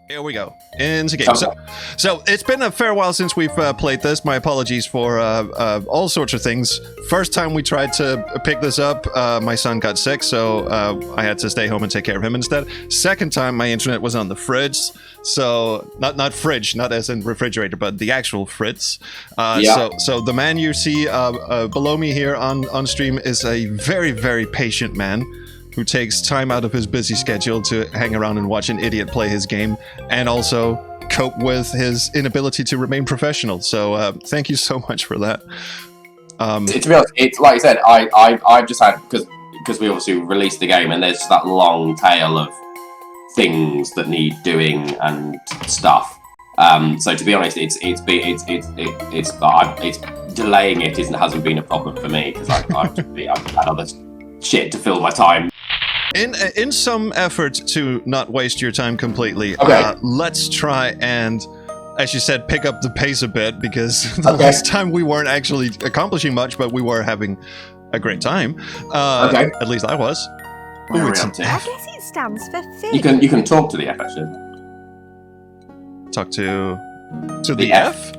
Here we go. Into game. So it's been a fair while since we've played this. My apologies for all sorts of things. First time we tried to pick this up, my son got sick, so I had to stay home and take care of him instead. Second time, my internet was on the fridge. So not fridge, not as in refrigerator, but the actual fritz. So the man you see below me here on stream is a very, very patient man who takes time out of his busy schedule to hang around and watch an idiot play his game, and also cope with his inability to remain professional. So thank you so much for that. To be honest, it's like I said, I've just had, because we obviously released the game, and there's just that long tail of things that need doing and stuff. So to be honest, it's delaying it hasn't been a problem for me, because I've had other shit to fill my time. In some effort to not waste your time completely, let's try and, as you said, pick up the pace a bit, because the last time we weren't actually accomplishing much, but we were having a great time. At least I was. Ooh, it's an F. I guess it stands for fit. You can talk to the F, actually. Talk to the F?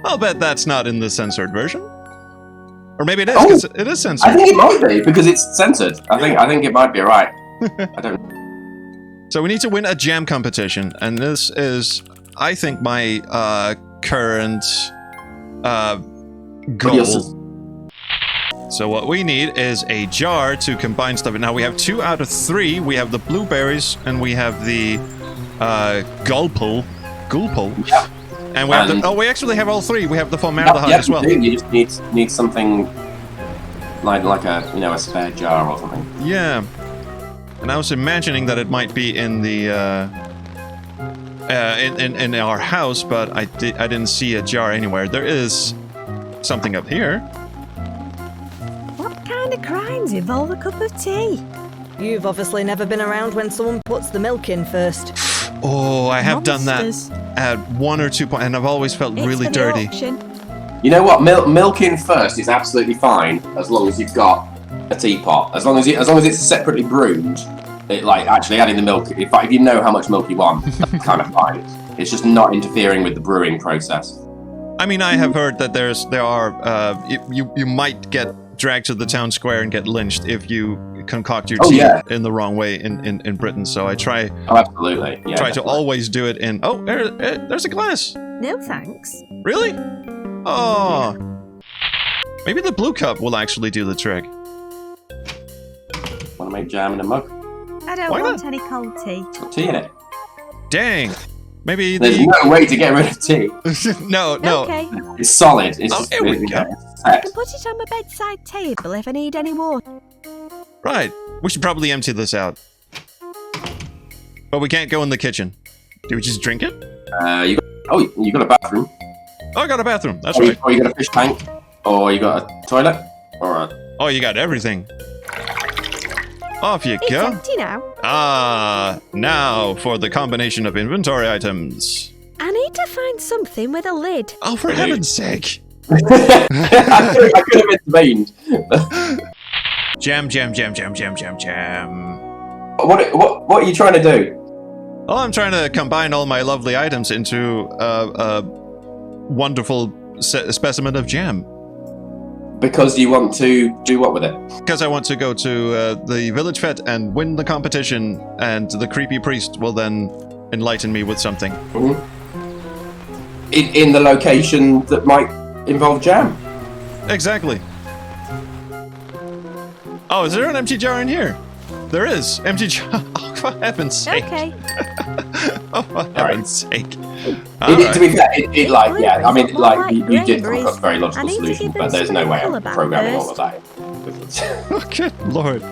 I'll bet that's not in the censored version. Or maybe it is, because it is censored. I think it might be, because it's censored. I think it might be right. I don't. So we need to win a jam competition, and this is, I think, my current goal. So what we need is a jar to combine stuff. Now we have 2 out of 3. We have the blueberries, and we have the gulpul. Yeah. And we have we actually have all 3. We have the formaldehyde as well. You just need something like a spare jar or something. Yeah. And I was imagining that it might be in the in our house, but I didn't see a jar anywhere. There is something up here. What kind of crimes involve a cup of tea? You've obviously never been around when someone puts the milk in first. Oh, I have done that at 1 or 2 points, and I've always felt really dirty. You know what? Milk in first is absolutely fine, as long as you've got a teapot. As long as it's separately brewed, actually adding the milk. If you know how much milk you want, that's kind of fine. It's just not interfering with the brewing process. I mean, I have heard that you might get dragged to the town square and get lynched if you concoct your tea in the wrong way in Britain. So I try. Oh, absolutely. Yeah, try to always do it in. Oh, there's a glass. No thanks. Really? Oh. Maybe the blue cup will actually do the trick. Want to make jam in a mug? I don't want any cold tea. Got tea in it. Dang. Maybe there's no way to get rid of tea. No. Okay. It's solid. Here we go. I can put it on my bedside table if I need any water. Right. We should probably empty this out. But we can't go in the kitchen. Do we just drink it? You got a bathroom. Oh, I got a bathroom. That's right. Or you got a fish tank. Or you got a toilet. Oh, you got everything. Off you go. It's empty now. Now for the combination of inventory items. I need to find something with a lid. Oh, for heaven's sake. I could have intervened. Jam. What are you trying to do? Well, I'm trying to combine all my lovely items into a wonderful specimen of jam. Because you want to do what with it? Because I want to go to the village fete and win the competition, and the creepy priest will then enlighten me with something. Mm-hmm. In the location that might involve jam. Exactly. Oh, is there an empty jar in here? There is. Empty jar. Oh, for heaven's sake. Okay. Oh, for heaven's sake. To be fair, you did come across a very logical solution, but there's no way I'm programming all of that. Oh, good lord.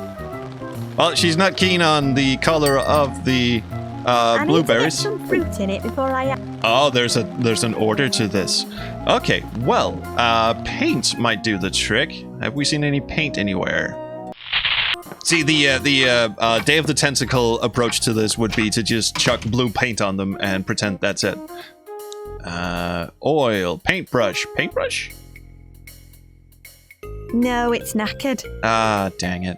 Well, she's not keen on the color of the blueberries. I need to get some fruit in it before I... Oh, there's an order to this. Okay, well, paint might do the trick. Have we seen any paint anywhere? See, the Day of the Tentacle approach to this would be to just chuck blue paint on them and pretend that's it. Oil, paintbrush. Paintbrush? No, it's knackered. Ah, dang it.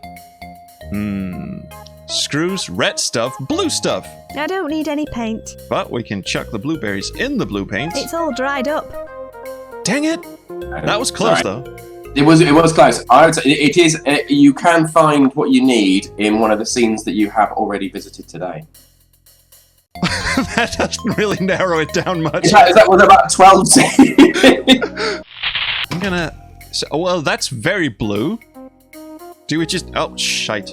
screws, red stuff, blue stuff. I don't need any paint. But we can chuck the blueberries in the blue paint. It's all dried up. Dang it! That was close, Sorry. though. It was close. I would say it is. You can find what you need in one of the scenes that you have already visited today. That doesn't really narrow it down much. Is that was about 12 scenes? I'm gonna... So, well, that's very blue. Do we just... Oh, shite.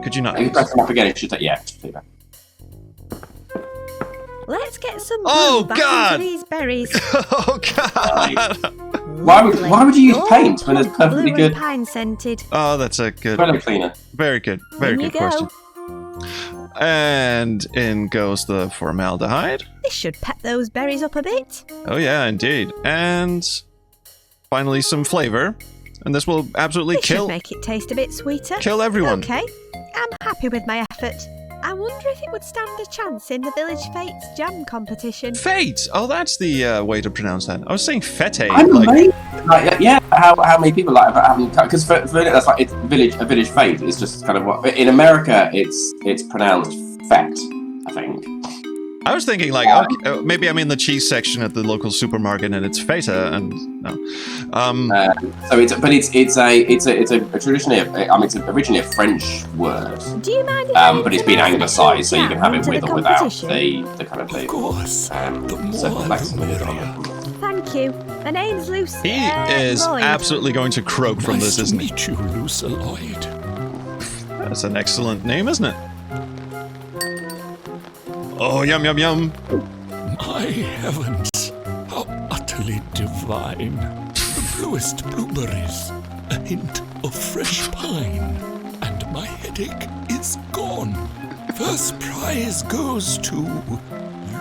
Could you not... If you press them up again, it should take... Yeah, it should take that. Let's get some blue Oh, back God! into these berries. Oh, God! Why would you use paint when there's perfectly blue good and pine scented. Oh, that's a good... toilet cleaner? Very good. Very In you good go. question. And in goes the formaldehyde. This should pep those berries up a bit. Oh, yeah, indeed. And finally some flavor. And this will absolutely This should kill make it taste a bit sweeter. everyone. Okay, I'm happy with my effort. I wonder if it would stand a chance in the Village Fates jam competition. Fate! Oh, that's the way to pronounce that. I was saying fete. I'm like, amazed. Like, yeah, how many people like haven't? Because for that's like it's a village fate. It's just kind of what in America it's pronounced fete, I think. I was thinking like, okay, maybe I'm in the cheese section at the local supermarket and it's feta and no. So it's a traditionally it's originally a French word, Do you mind if I but it's been introduce anglicised, so you jam can have it into with the or without competition? the kind of the Of course. The circumflex. more Thank you. My name's Lucy. He is Lloyd. absolutely going to croak from nice this, isn't to he? meet you, Lucy Lloyd. That's an excellent name, isn't it? Oh, yum, yum, yum. My heavens, how utterly divine. The bluest blueberries, a hint of fresh pine, and my headache is gone. First prize goes to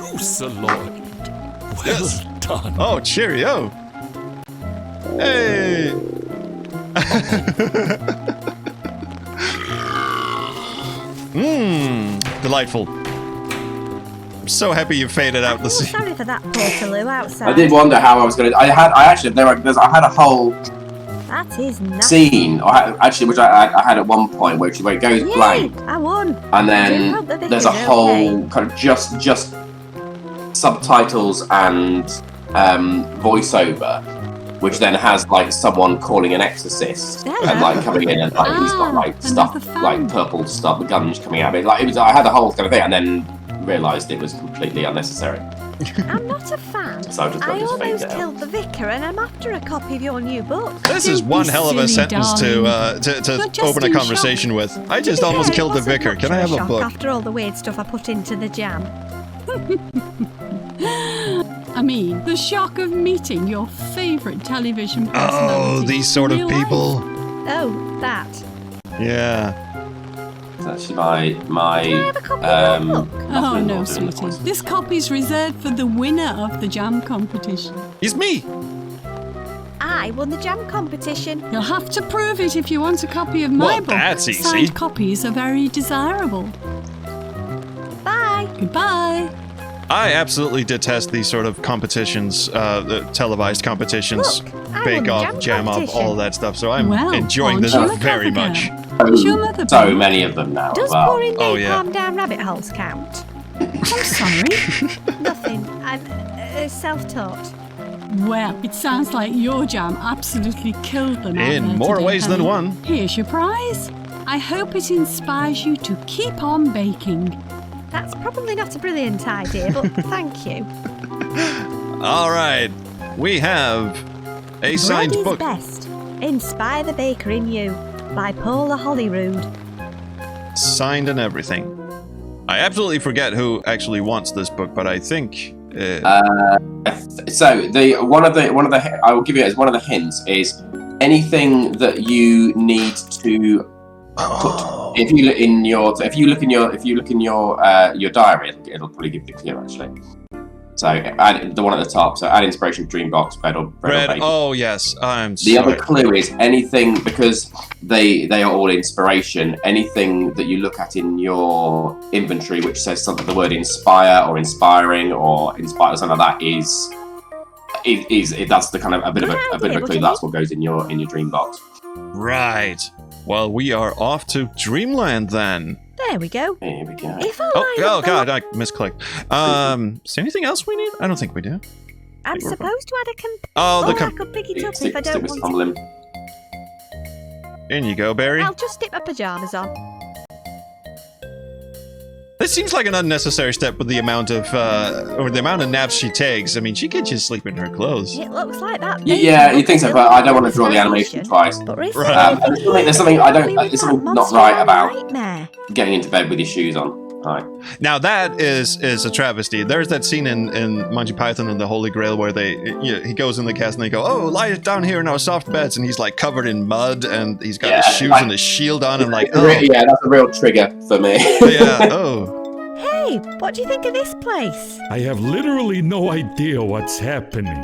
Lucy Lloyd. Well Yes. done. Oh, cheerio. Hey. Delightful. I'm so happy you faded out I'm the so scene. sorry for that Portaloo outside. I did wonder how I was going to. I had a whole That is nasty. scene, which I had at one point where it goes Yay, blank, I won. and I do hope the then there's a vicar's whole okay. kind of just subtitles and voiceover, which then has like someone calling an exorcist and like coming in and like he's got like stuff another fan. like purple stuff, guns coming out of it. Like it was, I had the whole kind of thing, and then realised it was completely unnecessary. I'm not a fan. So I just got I this fade almost down. killed the vicar, and I'm after a copy of your new book. This is Don't one be hell of a silly, sentence to You're just open a in conversation with. I just To be almost fair, it killed the wasn't vicar. much Can I of have a shock book? After all the weird stuff I put into the jam. I mean, the shock of meeting your favourite television personality. Oh, these sort of in real life. people. Oh, that. Yeah. It's actually my Can I have a copy of your book? Oh no, mother-in-law sweetie. voice. This copy's reserved for the winner of the jam competition. He's me. I won the jam competition. You'll have to prove it if you want a copy of my Well, book. that's easy. Signed copies are very desirable. Bye. Goodbye. I absolutely detest these sort of competitions, the televised competitions, Look, I Bake won the Off, Jam Off, competition. all of that stuff. So I'm Well, enjoying this aren't you a very clever much. girl? What's your mother So been? many of them now as Does well. pouring Oh, napalm yeah. down rabbit holes count? I'm sorry. Nothing. I'm self-taught. Well, it sounds like your jam absolutely killed them out In there more today, ways than honey. one. Here's your prize. I hope it inspires you to keep on baking. That's probably not a brilliant idea, but thank you. All right, we have a signed Bread is book. best. Inspire the baker in you by Paula Holyrood. Signed and everything. I absolutely forget who actually wants this book, but I think. So one of the I will give you as one of the hints is anything that you need to put if you look in your diary, it'll probably give you the clue actually. So add the one at the top. So add inspiration, dream box, bread or Bread. bacon. Oh yes, I'm The sorry. other clue is anything, because they are all inspiration. Anything that you look at in your inventory which says something, the word inspire or inspiring or inspire, something like that is that's the kind of a bit of a clue. That's what goes in your dream box. Right. Well, we are off to Dreamland then. There we go. Here we go. If I Oh, line oh up God, I misclicked. Is there anything else we need? I don't think we do. I'm we're supposed to add a Oh, the I could pick it up if I Stick don't with want tumbling. In you go, Barry. I'll just stick my pyjamas on. This seems like an unnecessary step with the amount of naps she takes. I mean, she could just sleep in her clothes. It looks like that. Yeah, you think so, but I don't want to draw the animation twice. But if Right. There's something there's something not right about Nightmare. getting into bed with your shoes on. Right. Now that is a travesty. There's that scene in Monty Python and the Holy Grail where he goes in the cast and they go, "Oh, lie down here in our soft beds," and he's like covered in mud and he's got his shoes and his shield on and like, oh Yeah, that's a real trigger for me. yeah, oh. Hey, what do you think of this place? I have literally no idea what's happening.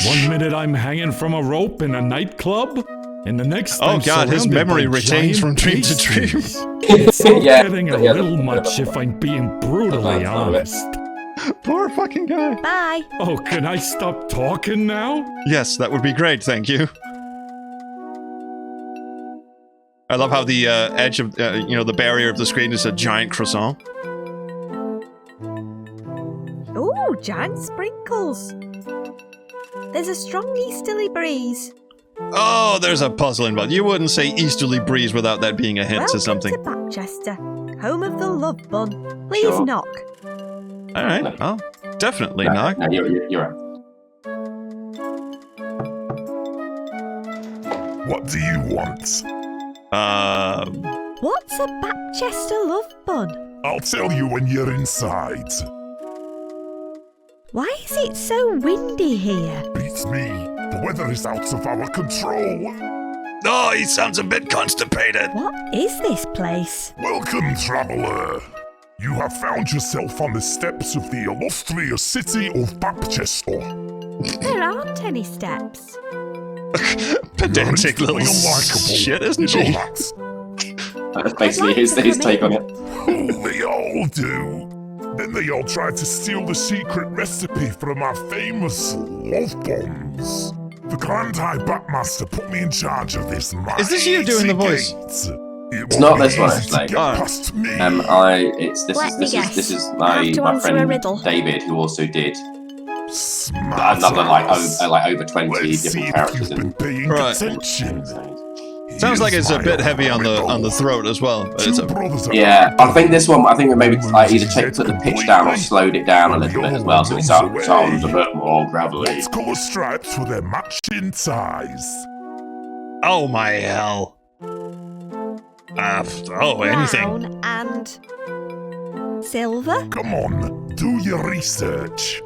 1 minute I'm hanging from a rope in a nightclub, and the next Oh, I'm God, his surrounded memory by retains giant from dream to dream. pastries. It's all Yeah, getting a yeah, little that's- much if I'm being brutally That's not of it. honest. Poor fucking guy. Bye. Oh, can I stop talking now? Yes, that would be great, thank you. I love how the edge of, the barrier of the screen is a giant croissant. Ooh, giant sprinkles. There's a strong easterly breeze. Oh, there's a puzzle involved. You wouldn't say easterly breeze without that being a hint Welcome to something. to Bapchester, home of the love bun. Please Sure. knock. All right, well, definitely No, not. no, you're right. What do you want? What's a Bapchester love bun? I'll tell you when you're inside. Why is it so windy here? Beats me. The weather is out of our control. Oh, he sounds a bit constipated. What is this place? Welcome, traveller. You have found yourself on the steps of the illustrious city of Bapchester. There aren't any steps. Pedantic You're little unlikable. shit, isn't You know she? that. That's basically his take on it. Oh, they all do. Then they all tried to steal the secret recipe from our famous love bombs. The Grand High Batmaster put me in charge of this mighty Is this you doing the voice? gate. It not won't be this one, easy to actually. get Oh. past me. This is I have to my answer a friend riddle. David, who also did Smart another ass. over 20 Let's see different if characters you've been in. paying Right. attention. Sounds like Here's it's a my bit heavy on the riddle. throat as well. But it's Two a, brothers are Yeah, I think this one. I think maybe I either put the pitch down or slowed it down a little bit as well, so it sounds a bit more gravelly. What colour stripes were their matching ties? oh my hell. Anything. Brown and silver. Come on, do your research.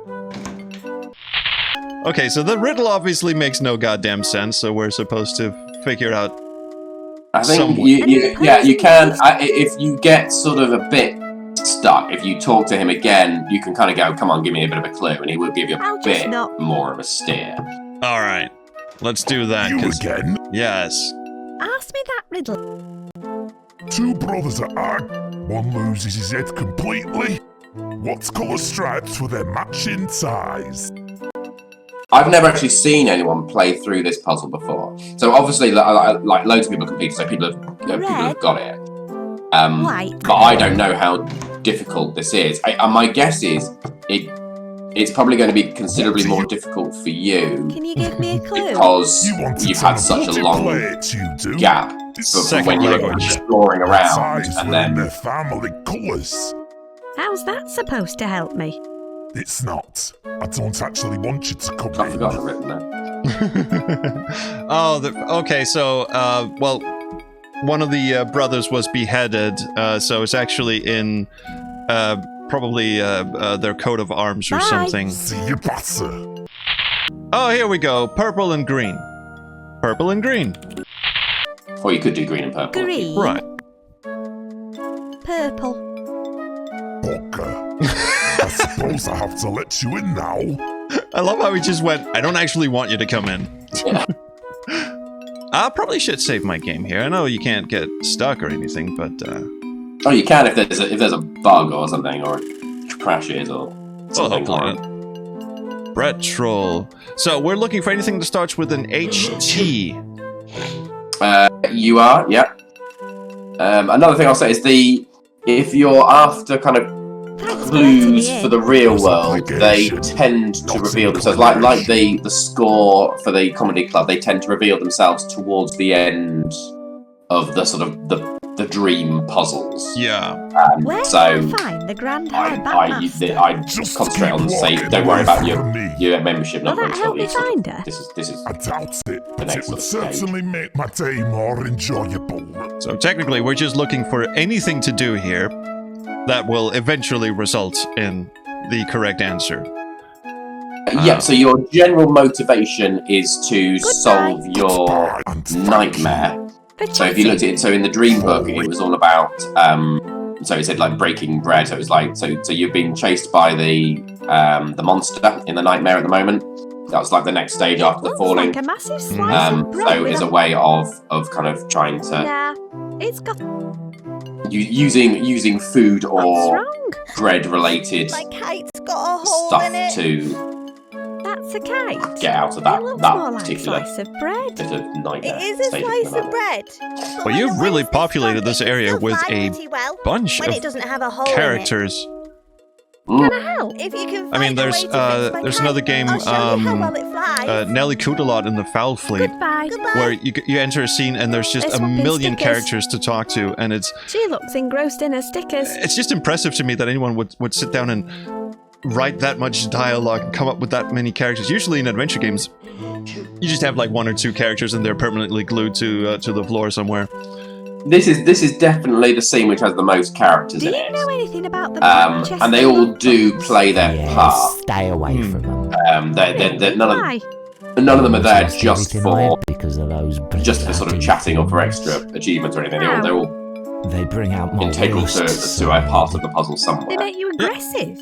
Okay, so the riddle obviously makes no goddamn sense, so we're supposed to figure it out. I think Somewhat. you can. If you get sort of a bit stuck, if you talk to him again, you can kind of go, "Come on, give me a bit of a clue," and he will give you a I'll just bit not- more of a steer. All right, let's do that. You 'cause- again? yes. Ask me that riddle. Two brothers are arguing. One loses his head completely. What colour stripes were their matching ties? I've never actually seen anyone play through this puzzle before, so obviously, like loads of people compete, so people have got it. White. But I don't know how difficult this is. My guess is it's probably going to be considerably more difficult for you Can you give me a clue? because You wanted you've to had such a long play it, you do. gap It's from Second when you were language. exploring around, ties and were in then their family colours. How's that supposed to help me? It's not. I don't actually want you to come I've in. forgotten written that. Okay, so, well, one of the brothers was beheaded, so it's actually in, probably, their coat of arms or Bye. something. See you, Butter. Oh, here we go. Purple and green. Purple and green. Or you could do green and purple. Green. Right. Purple. Bugger. I suppose I have to let you in now. I love how he just went, I don't actually want you to come in. Yeah. I probably should save my game here. I know you can't get stuck or anything, but, Oh, you can if there's a bug or something, or it crashes or something like that. Brett Troll. So we're looking for anything that starts with an HT. You are, yeah. Another thing I'll say is if you're after kind of Thanks for clues letting me for in. the real It's world, they obligation, tend to not reveal themselves. Like the score for the comedy club, they tend to reveal themselves towards the end of the sort of the dream puzzles. Yeah. Where can So I find the Grand High Batmaster? I Just concentrate on keep say, walking don't worry about away from me. your membership Will number that until help me you sort of- find her? This is I doubt it, but next it would sort of stage. certainly make my day more enjoyable. So technically, we're just looking for anything to do here that will eventually result in the correct answer. yeah. So your general motivation is to solve your nightmare. For So if you looked at it, so in the dream book, it was all about. So it said like breaking bread. So it was like so you've been chased by the monster in the nightmare at the moment. That's like the next stage after the Looks falling. like a massive slice of bread So with it's a way of kind of trying to Nah, it's got... using food What's or wrong? bread related My kite's got a hole stuff in it. to That's a kite. get out of It that looks more that like a particular slice of bread. bit of nightmare. It is a stage slice the of nightmare. bread. Well, you've really populated this area with a bunch when of it doesn't have a hole characters. Can I help? If you can I mean, find a there's way to fix my there's kite, another game, I'll show you how well it flies. Nelly Kudalot in the Foul Fleet, Goodbye. Goodbye. where you enter a scene and there's just They're a swapping million stickers. characters to talk to, and it's She looks engrossed in her stickers. just impressive to me that anyone would sit down and write that much dialogue and come up with that many characters. Usually in adventure games, you just have like one or two characters and they're permanently glued to the floor somewhere. This is definitely the scene which has the most characters Do in you it. know anything about the Manchester And they all do Monkeys? play their part. Stay away from them. They're Why? none of them are there Lost just everything I for had because of those sort of bloody chatting or for things. extra achievements or anything. They're all They bring out my integral worst to a side. part of the puzzle They somewhere. make you aggressive.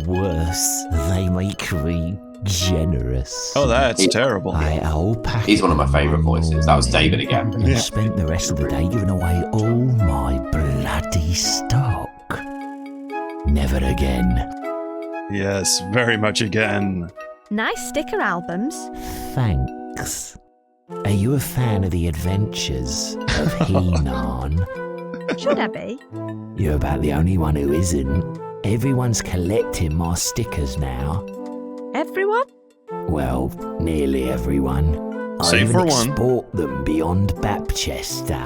Worse, they make me generous. Oh, that's terrible. I alpaca. He's one of my favourite voices. That was David again. And Yeah. spent the rest of the day giving away all my bloody stock. Never again. Yes, very much again. Nice sticker albums. Thanks. Are you a fan of the adventures of He-Man? Should I be? You're about the only one who isn't. Everyone's collecting my stickers now. Everyone? Well, nearly everyone. I Save even for one. export them beyond Bapchester.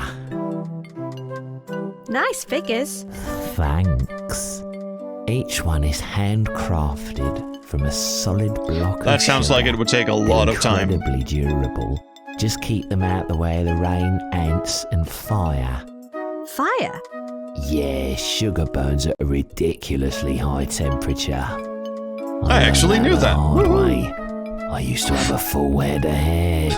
Nice figures. Thanks. Each one is handcrafted from a solid block That of sounds like sugar. it would take a lot of time. Incredibly durable. Just keep them out the way of the rain, ants, and fire. Fire. Yeah, sugar burns at a ridiculously high temperature. I actually learned knew the that. hard Woo-hoo. way. I used to have a full head of hair.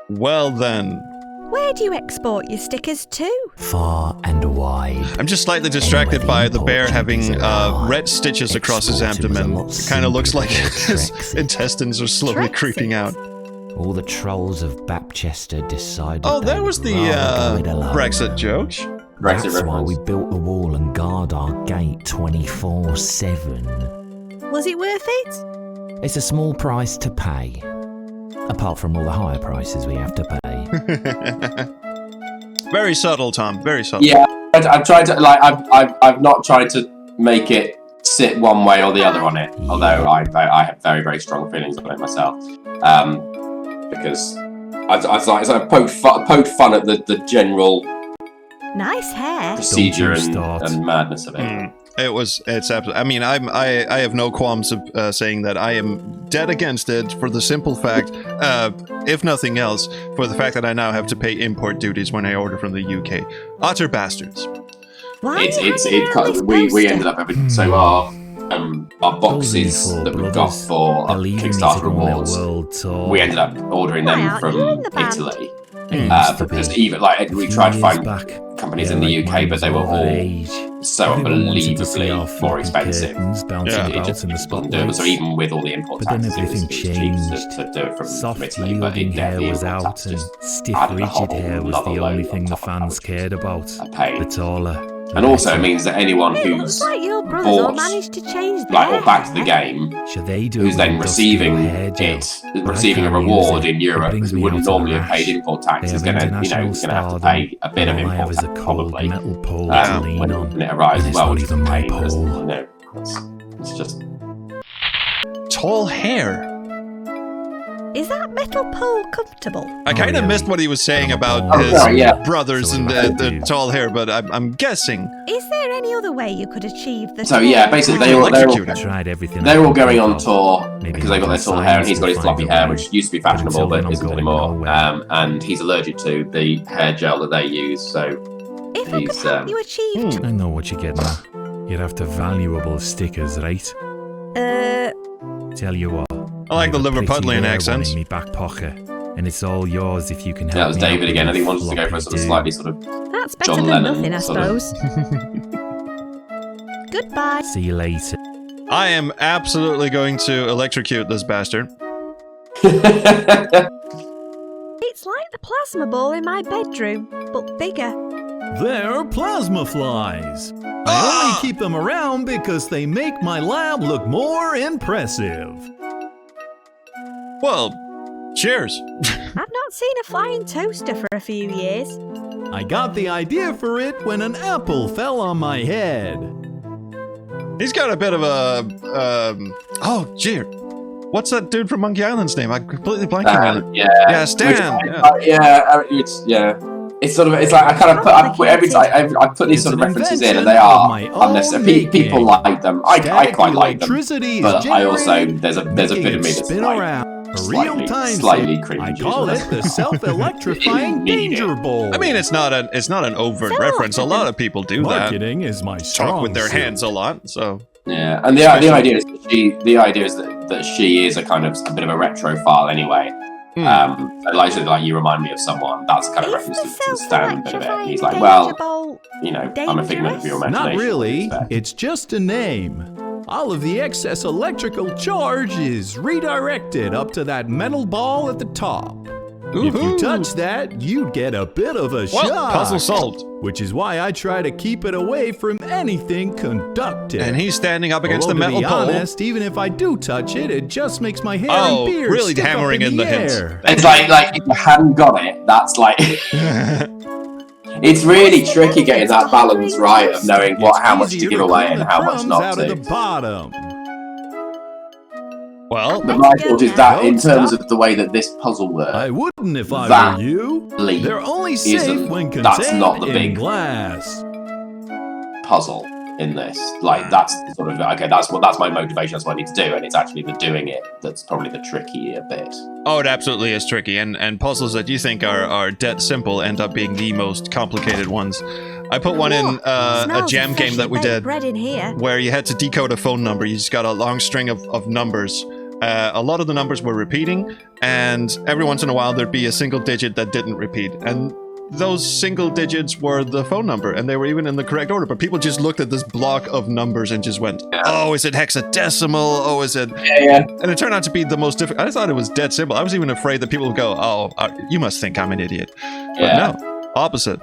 Well then, Where do you export your stickers to? Far and wide. I'm just slightly distracted by the bear having red stitches across his abdomen. It kind of looks like his intestines are slowly Trexie. creeping out. All the trolls of Bapchester decided. Oh, they that was would the rather go it alone. Brexit joke. Brexit That's why we reference. built the wall and guard our gate 24/7. Was it worth it? It's a small price to pay. Apart from all the higher prices we have to pay. Very subtle, Tom. Very subtle. Yeah, I've tried to I've not tried to make it sit one way or the other on it. Although I have very very strong feelings on it myself, because I poked fun at the general Nice hair. procedure Don't you start. and madness of it. It's absolutely. I mean, I have no qualms of saying that I am dead against it for the simple fact, if nothing else, for the fact that I now have to pay import duties when I order from the UK. Utter bastards. Why are you It's hanging around this we poster? ended up having so our boxes that we've got for our Kickstarter rewards. We ended up ordering Why them aren't you in from the band? Italy. Because even we tried to find companies in the UK, but they were all so unbelievably more expensive. Yeah. It just wasn't doable. So even with all the import But then taxes, it was everything cheap changed. to do it from Soft Italy. But yielding hair the was import tax out and just stiff added a rigid whole hair was nother the load only on thing the top of that, fans which cared about. a pain. The taller, And also, it means that anyone It who's looks like your brothers all bought, managed to change like, their or back to the hair. game, So they do who's then receiving industrial hair gel. receiving a I can't reward use it. in It Europe, brings who me wouldn't out of normally a have paid rash. import tax, They is have going to, international he's going to have to stardom. pay a bit of All I have import is tax, a cold probably. metal pole Wow. to lean on. When it arrives, And it's well, not which even is my painless, pole. you know, it's just... Tall hair. Is that metal pole comfortable? I kind of really? missed what he was saying about Oh, his sorry, yeah. brothers So and what do I the do? tall hair, but I'm guessing. Is there any other way you could achieve the So yeah, basically We they're can all, they're all, electrocute him. Tried everything. they're I all could going think on of. tour Maybe because they've got their modern tall hair, and he's got his science will floppy find a hair, way. which used to be But fashionable, until then, but I'm isn't going anymore. nowhere. And he's allergic to the hair gel that they use, so If I could he's help you achieve... I know what you're getting at. You're after valuable stickers, right? Tell you what. I like the I've a pretty Liverpudlian rare accent. one in me back pocket, and it's all yours if you can help that was me out David with again. I your think he wanted to go for a sort of floppy slightly sort of That's better John than Lennon nothing, I sort of- suppose. Goodbye. do. See you later. I am absolutely going to electrocute this bastard. It's like the plasma ball in my bedroom, but bigger. They're plasma flies. I only keep them around because they make my lab look more impressive. Well, cheers. I've not seen a flying toaster for a few years. I got the idea for it when an apple fell on my head. He's got a bit of a oh, jeer. What's that dude from Monkey Island's name? I'm completely blanking on it. yeah, Yeah, Stan. It's sort of, it's like I kind of put, every time I put these sort of references in, and they are unnecessary. People like them. I quite like them, but I also there's a bit of me that's spin like around. A real time slightly I cringy. call it the self-electrifying danger bowl. I mean, it's not an overt reference. A lot of people do that. Marketing is my strong Talk with their suit. hands a lot. So Yeah, and the idea is that she is a kind of a bit of a retrophile anyway. Like you remind me of someone. That's the kind of Is reference the to the Stan bit of it. self-electrifying He's like, danger well, bowl you know, I'm a figment of your dangerous? imagination. Not really. So- It's just a name. All of the excess electrical charge is redirected up to that metal ball at the top. If you touch that, you'd get a bit of a well, shock. puzzle solved. Which is why I try to keep it away from anything conductive. And he's standing up against Although, the metal to be pole. honest, even if I do touch it, it just makes my hair Oh, and beard really stick hammering up in the hints. air. It's like if you hadn't got it, that's like it's really tricky getting that balance right of knowing how much to Easier give away clean and the how much crumbs not out to. of the bottom. Well, But my thought is that in Don't terms stop. of the way that this puzzle works, I wouldn't if I That were you. leap They're only safe isn't- when that's contained not the in big glass. puzzle in this. Like that's sort of okay. That's my motivation. That's what I need to do, and it's actually the doing it that's probably the trickier bit. oh, it absolutely is tricky, and puzzles that you think are dead simple end up being the most complicated ones. I put one in a Smells jam of game that we freshly did baked bread in here. where you had to decode a phone number. You just got a long string of numbers. A lot of the numbers were repeating, and every once in a while there'd be a single digit that didn't repeat, and those single digits were the phone number, and they were even in the correct order, but people just looked at this block of numbers and just went, oh, is it hexadecimal? Oh, is it... Yeah. And it turned out to be the most difficult. I thought it was dead simple. I was even afraid that people would go, oh, you must think I'm an idiot. But Yeah. no, opposite.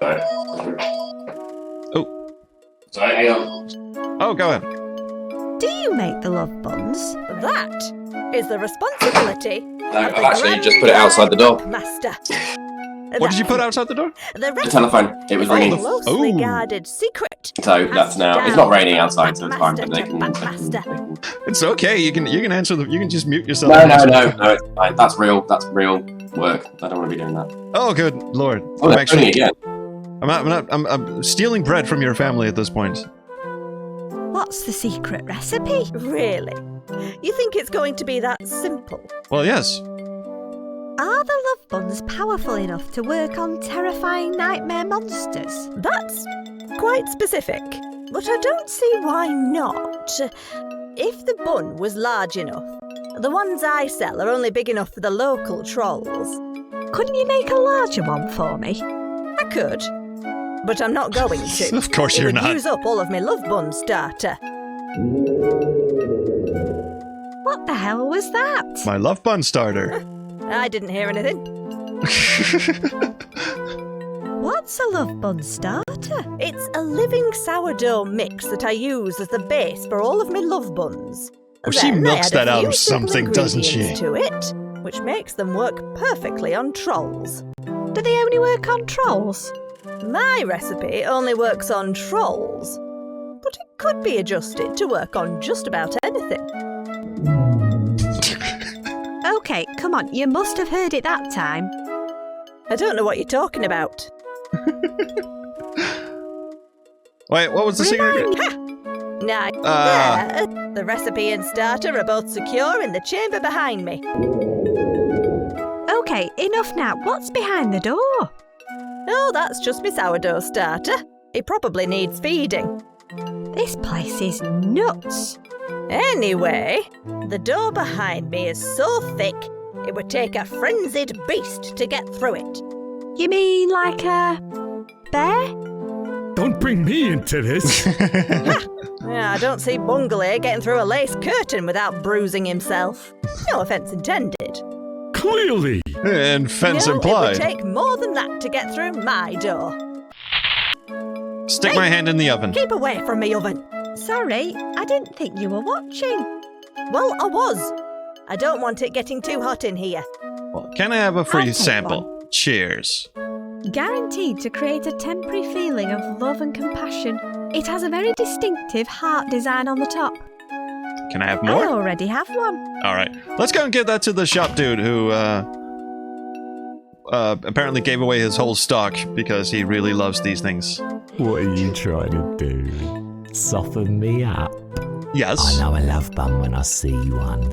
Sorry. Oh. Sorry, hang on. Oh, go ahead. Do you make the love buns? That is the responsibility. No, I've actually just put it outside the door. Master. What did you put outside the door? The The telephone. It was ringing. closely Ooh. guarded secret. So that's now. It's not raining outside, so it's fine. But they can. Master. It's okay. You can answer the. You can just mute yourself. No, and no, answer. no, no. It's fine. That's real. That's real work. I don't want to be doing that. Oh, good lord! Oh, I'm they're doing it again. I'm stealing bread from your family at this point. What's the secret recipe? Really? You think it's going to be that simple? Well, yes. Are the love buns powerful enough to work on terrifying nightmare monsters? That's quite specific. But I don't see why not. If the bun was large enough, the ones I sell are only big enough for the local trolls. Couldn't you make a larger one for me? I could, but I'm not going to. Of course It you're would not. use up all of my love bun starter. What the hell was that? My love bun starter. I didn't hear anything. What's a love bun starter? It's a living sourdough mix that I use as the base for all of my love buns. Oh, she Then I milks add a that out few of simple something, doesn't she? ingredients to it, which makes them work perfectly on trolls. Do they only work on trolls? My recipe only works on trolls, but it could be adjusted to work on just about anything. Okay, come on, you must have heard it that time. I don't know what you're talking about. Wait, what was the secret? Now, there, the recipe and starter are both secure in the chamber behind me. Okay, enough now. What's behind the door? Oh, that's just my sourdough starter. It probably needs feeding. This place is nuts. Anyway, the door behind me is so thick, it would take a frenzied beast to get through it. You mean like a bear? Don't bring me into this. I don't see Bungalay getting through a lace curtain without bruising himself. No offence intended. Clearly. And fence No, implied. it would take more than that to get through my door. Stick my hand in the oven. Keep away from me, oven. Sorry, I didn't think you were watching. Well, I was. I don't want it getting too hot in here. Well, can I have a free I'll take sample? Cheers. Guaranteed to create a temporary feeling of love and compassion. It has a very distinctive heart design on the top. Can I have I more? already have one. All right, let's go and give that to the shop dude who apparently gave away his whole stock because he really loves these things. What are you trying to do? Soften me up? Yes. I know a love bun when I see one.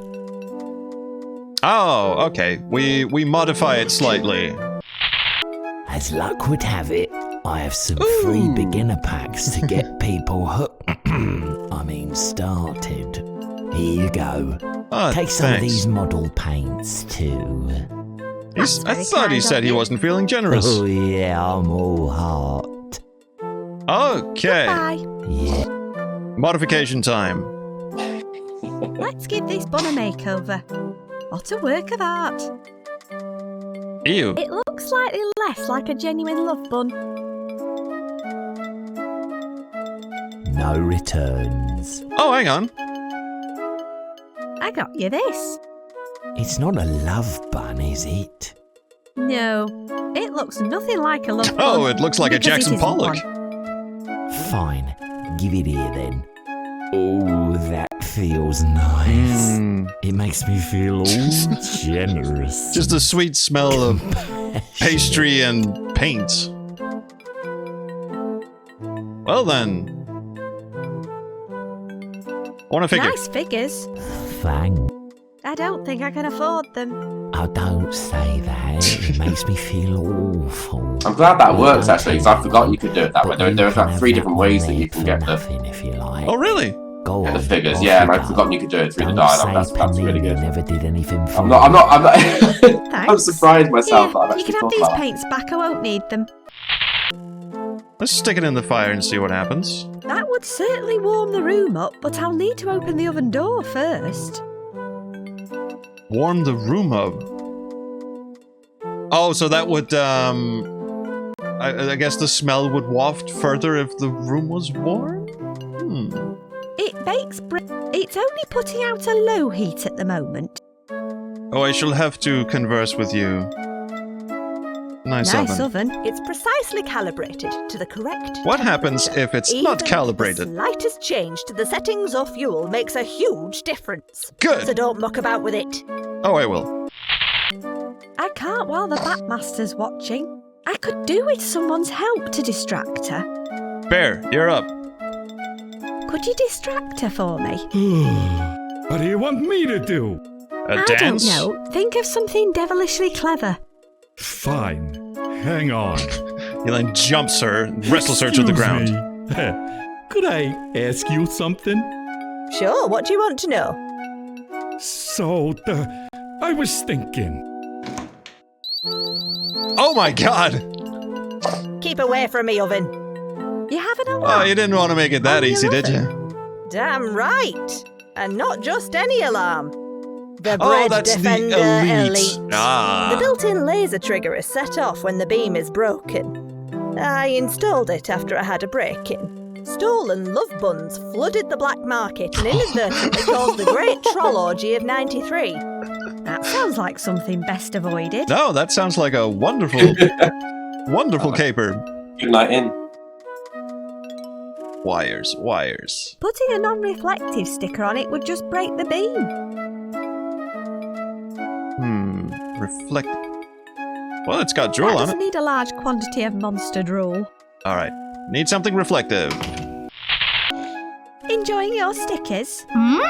Oh, okay. We modify it slightly. As luck would have it, I have some free beginner packs to get people started. Here you go. Oh, Take some of thanks. these model paints too. I thought he said he wasn't feeling generous. Oh yeah, I'm all heart. Okay. Bye. Yeah. Modification time. Let's give this bun a makeover. What a work of art. Ew. It looks slightly less like a genuine love bun. No returns. Oh, hang on. I got you this. It's not a love bun, is it? No, it looks nothing like a love bun. Oh, it looks like a because Jackson it isn't Pollock. one. Fine. Give it here then. Oh, that feels nice. It makes me feel all generous. Just a sweet smell of pastry and paint. Well then. I want to figure. Nice figures. Thanks. I don't think I can afford them. Oh, don't say that. It makes me feel awful. I'm glad that works actually, because I forgot you could do it that way. There are like 3 different ways that you can get the nothing if you like. Oh, really? Go on, figures. off Yeah, and you I've go. forgotten you could do it through the Don't dial-up. say That's really Penny good. never did anything for I'm not. I'm Thanks. surprised myself that I've Yeah, you actually can have thought these about that. paints back. I won't need them. Let's stick it in the fire and see what happens. That would certainly warm the room up, but I'll need to open the oven door first. Warm the room up. Oh, so that would, I guess the smell would waft further if the room was warm? It bakes It's only putting out a low heat at the moment. Oh, I shall have to converse with you. Nice oven. It's precisely calibrated to the correct What happens temperature. if it's not Even calibrated? The slightest change to the settings or fuel makes a huge difference. Good. So don't muck about with it. Oh, I will. I can't while the Batmaster's watching. I could do with someone's help to distract her. Bear, you're up. Could you distract her for me? What do you want me to do? A I dance? don't know. Think of something devilishly clever. Fine. Hang on. He then jumps her, wrestles her to the ground. Excuse me. Could I ask you something? Sure, what do you want to know? So, I was thinking. Oh my god! Keep away from me, oven. You have an Oh, alarm. you didn't want to make it that Oh, easy, you're did you? Damn right. And not just any alarm. The Oh, Bread that's Defender the elite. Elite. Ah. The built-in laser trigger is set off when the beam is broken. I installed it after I had a break-in. Stolen love buns flooded the black market and inadvertently caused the Great Troll Orgy of 93. That sounds like something best avoided. No, that sounds like a wonderful, wonderful caper. Good night in. Wires. Putting a non-reflective sticker on it would just break the beam. Reflect. Well, it's got That drool on doesn't it. need a large quantity of monster drool. All right. Need something reflective. Enjoying your stickers? Hmm?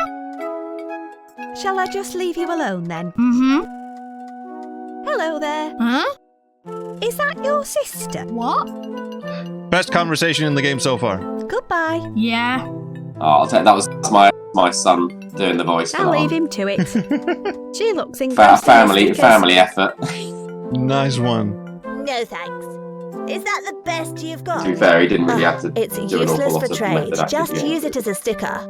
Shall I just leave you alone then? Mm-hmm. Hello there. Huh? Is that your sister? What? Best conversation in the game so far. Goodbye. Yeah. Oh, I'll take that was my son doing the voice. for I'll that leave one. him to it. She looks engrossed in her stickers. Family effort. Nice one. No thanks. Is that the best you've got? To be fair, he didn't really have to It's do an awful useless lot for of trade. method Just acting, use it as a sticker.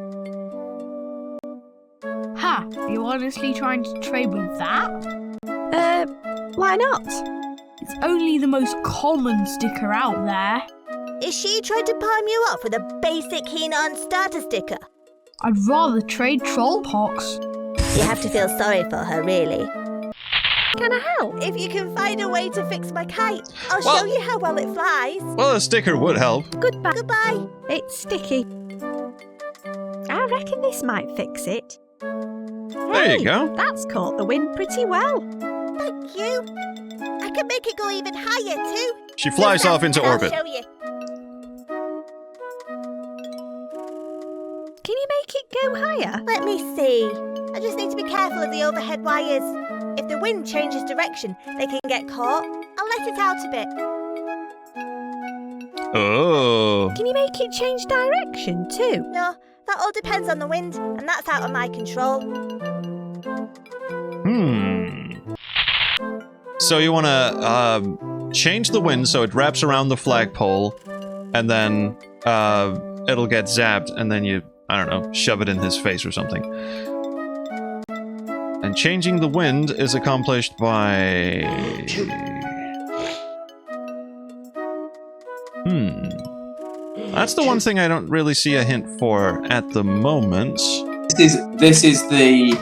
Ha! You honestly trying to trade with that? Why not? It's only the most common sticker out there. Is she trying to palm you off with a basic Henon starter sticker? I'd rather trade troll pox. You have to feel sorry for her, really. Can I help? If you can find a way to fix my kite, I'll Well- show you how well it flies. Well, a sticker would help. Goodbye. Goodbye. It's sticky. I reckon this might fix it. There you Hey, go. That's caught the wind pretty well. Thank you. I can make it go even higher, too. She flies off into orbit. I'll show you. Can you make it go higher? Let me see. I just need to be careful of the overhead wires. If the wind changes direction, they can get caught. I'll let it out a bit. Oh. Can you make it change direction too? No, that all depends on the wind, and that's out of my control. So you want to change the wind so it wraps around the flagpole, and then it'll get zapped, and then you, I don't know, shove it in his face or something. And changing the wind is accomplished by... That's the one thing I don't really see a hint for at the moment. This is the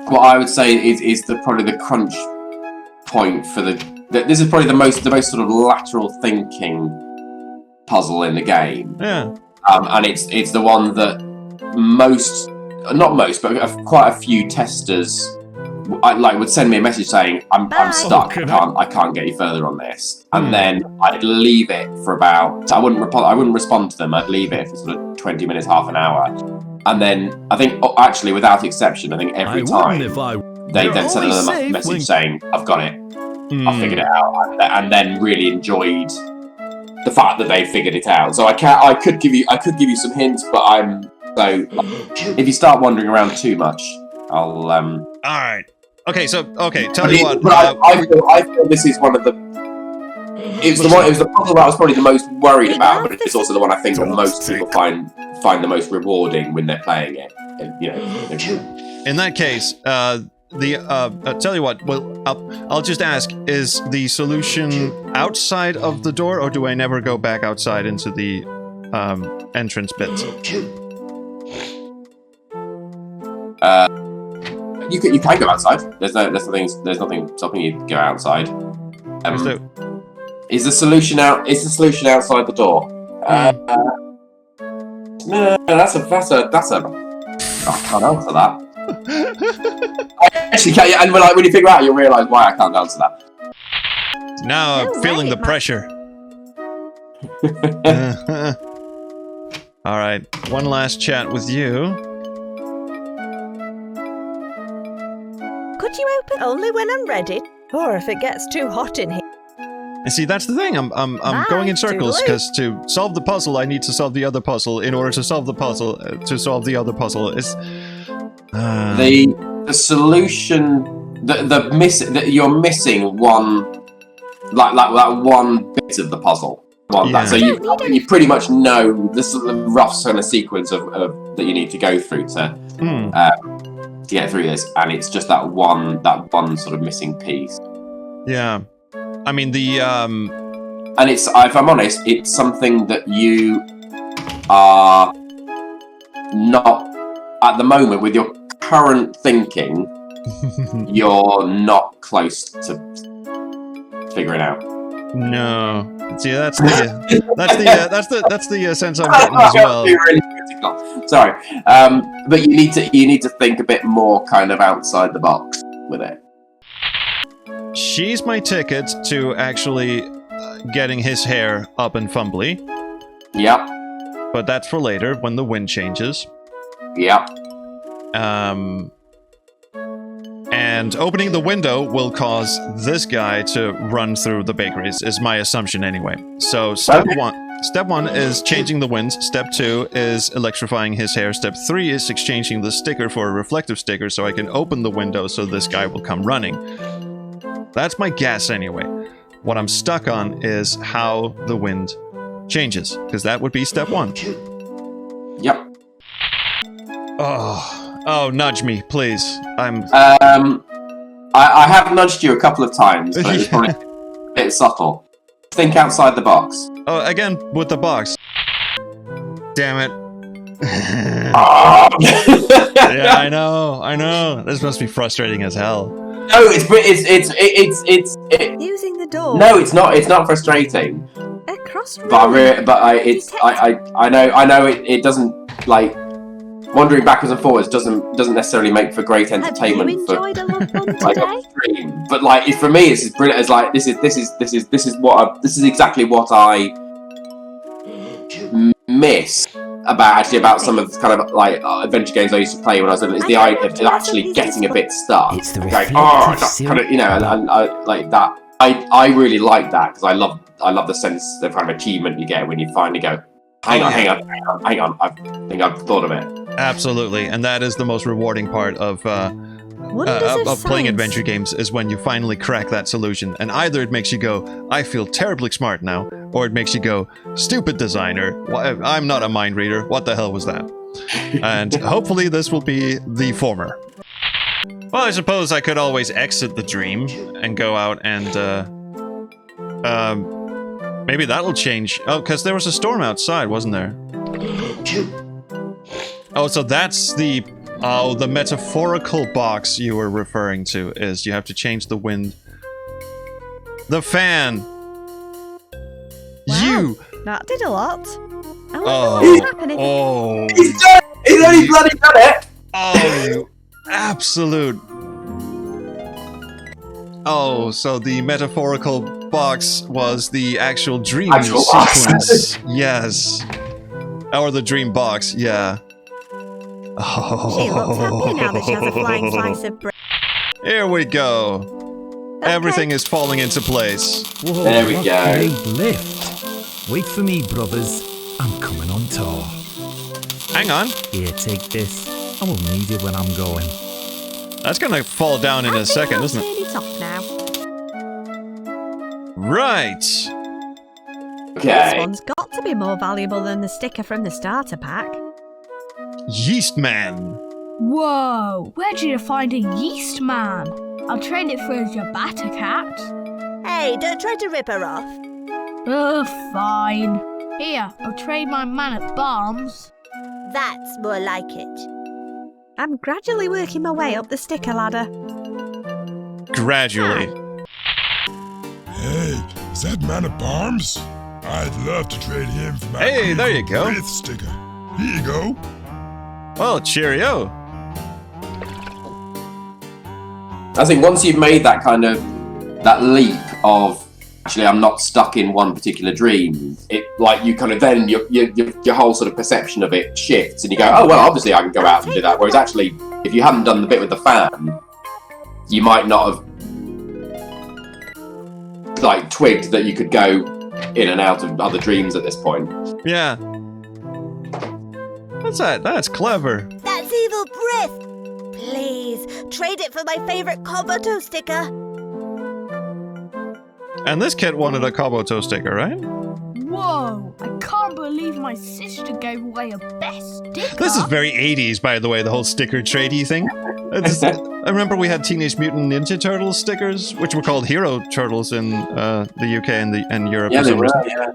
what I would say is probably the crunch point for the. This is probably the most sort of lateral thinking puzzle in the game. Yeah. And it's the one that not most, but quite a few testers would send me a message saying I'm stuck. I can't get you further on this, and then I'd leave it for about. I wouldn't respond to them. I'd leave it for sort of 20 minutes, half an hour, and then I think actually without exception, I think every time they then send another message saying I've got it, I figured it out, and then really enjoyed the fact that they figured it out. So I could give you some hints, but if you start wandering around too much, I'll All right. Okay. Tell you what. But I feel this is one of the. It was the puzzle that I was probably the most worried about, but it's also the one I think that most people find the most rewarding when they're playing it. You know. In that case, tell you what. Well, I'll just ask: is the solution outside of the door, or do I never go back outside into the entrance bit? You can go outside. There's nothing stopping you to go outside. Is the solution outside the door? No, that's a. I can't answer that. I actually can't. And when you figure out, you'll realise why I can't answer that. Now I'm feeling the pressure. All right, one last chat with you. Could you open only when I'm ready, or if it gets too hot in here? And see, that's the thing. I'm going in circles because to solve the puzzle, I need to solve the other puzzle. In order to solve the puzzle, to solve the other puzzle, is the solution. You're missing one, like that one bit of the puzzle. So you pretty much know this is the rough kind of sequence of that you need to go through to get through this, and it's just that one sort of missing piece. Yeah. I mean, the and it's, if I'm honest, it's something that you are not, at the moment, with your current thinking, you're not close to figuring out. No. See, that's the sense I'm getting as well. Sorry, but you need to think a bit more kind of outside the box with it. She's my ticket to actually getting his hair up and fumbly. Yep. But that's for later when the wind changes. Yep. And opening the window will cause this guy to run through the bakeries, is my assumption anyway. So step one is changing the winds. Step 2 is electrifying his hair. Step 3 is exchanging the sticker for a reflective sticker so I can open the window so this guy will come running. That's my guess anyway. What I'm stuck on is how the wind changes, because that would be step 1. Yep. Oh, nudge me, please. I have nudged you a couple of times, but it's probably a bit subtle. Think outside the box. Oh, again, with the box. Damn it. Yeah, I know. This must be frustrating as hell. No, it's Using the door. No, it's not. It's not frustrating. A crossroad. I know it doesn't, like, wandering backwards and forwards doesn't necessarily make for great entertainment. Have you enjoyed a love bomb like today? a stream. But like, for me, it's as brilliant as like this is exactly what I miss about some of the kind of like adventure games I used to play when I was little. Is the idea of actually getting a bit stuck. It's the Going, reflective kind of, you know, and I like that. I really like that because I love the sense of kind of achievement you get when you finally go, hang on, I think I've thought of it. Absolutely, and that is the most rewarding part of playing adventure games, is when you finally crack that solution. And either it makes you go, I feel terribly smart now, or it makes you go, stupid designer, I'm not a mind reader, what the hell was that? And hopefully this will be the former. Well, I suppose I could always exit the dream and go out and maybe that'll change. Oh, because there was a storm outside, wasn't there? Oh, so that's the metaphorical box you were referring to, is you have to change the wind. The fan! Wow, You! That did a lot. I wonder Oh. what's happening. Oh! He's only bloody done it! Oh, you absolute... Oh, so the metaphorical box was the actual dream Actual box. sequence. Yes. Or the dream box, yeah. She looks happy now that she has a flying slice of bread. Here we go. Okay. Everything is falling into place. Whoa, There we what go. a great lift. Wait for me, brothers. I'm coming on tour. Hang on. Here, take this. I will need it when I'm going. That's gonna fall down in I a think second, I'll isn't turn it? it off now. Right. This Okay. one's got to be more valuable than the sticker from the starter pack. Yeast Man. Whoa, where'd you find a yeast man? I'll trade it for a Jabata cat. Hey, don't try to rip her off. Oh, fine. Here, I'll trade my man at Barnes. That's more like it. I'm gradually working my way up the sticker ladder. Gradually. Hey, is that Man at Barnes? I'd love to trade him for my Hey, there you go. Wraith sticker. Here you go. Well, cheerio. I think once you've made that kind of that leap of actually I'm not stuck in one particular dream, it like you kind of then your whole sort of perception of it shifts and you go, oh well, obviously I can go out and do that. Whereas actually, if you hadn't done the bit with the fan, you might not have like twigged that you could go in and out of other dreams at this point. Yeah. What's that? That's clever. That's evil breath. Please, trade it for my favourite Koboto sticker. And this kid wanted a Koboto sticker, right? Whoa, I can't believe my sister gave away a best sticker. This is very 80s, by the way, the whole sticker tradey thing. I remember we had Teenage Mutant Ninja Turtles stickers, which were called Hero Turtles in the UK and Europe. Yeah, for they some were. reason. Yeah.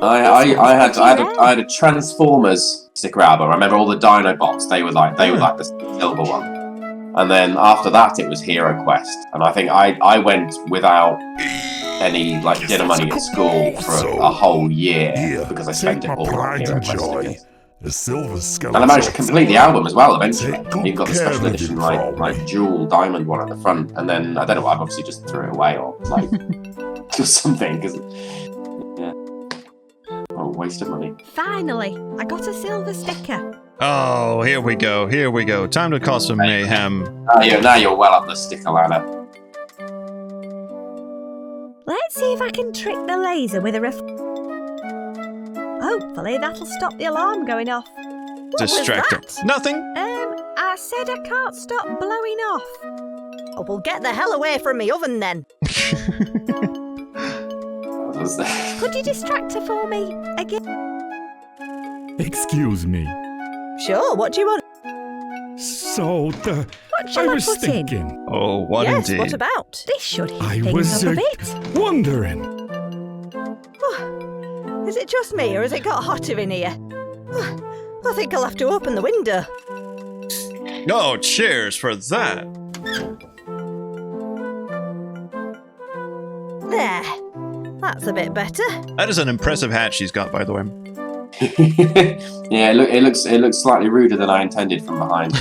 I had a Transformers sticker album. I remember all the Dinobots. They were like the silver one. And then after that, it was Hero Quest. And I think I went without any like dinner money at school for a whole year because I spent it all on Hero Quest stickers. A silver skeleton. And I managed to complete the album as well eventually. Take good You've got the care special of edition it, like jewel diamond one at the front, and then I don't know what, I've obviously just threw it away or like or something because waste of money. Finally, I got a silver sticker. Oh, here we go. Time to cause some mayhem. Now you're well up the sticker ladder. Let's see if I can trick the laser with a Hopefully that'll stop the alarm going off. What Distractor. was that? Nothing. I said I can't stop blowing off. Oh, well, get the hell away from me oven then. Could you distract her for me again? Excuse me. Sure, what do you want? So, What shall I was put in? thinking. Oh, what Yes, indeed? what about? This should heat I things was up a bit. wondering. Is it just me, or has it got hotter in here? I think I'll have to open the window. Oh, cheers for that. There. That's a bit better. That is an impressive hat she's got, by the way. Yeah, it looks slightly ruder than I intended from behind.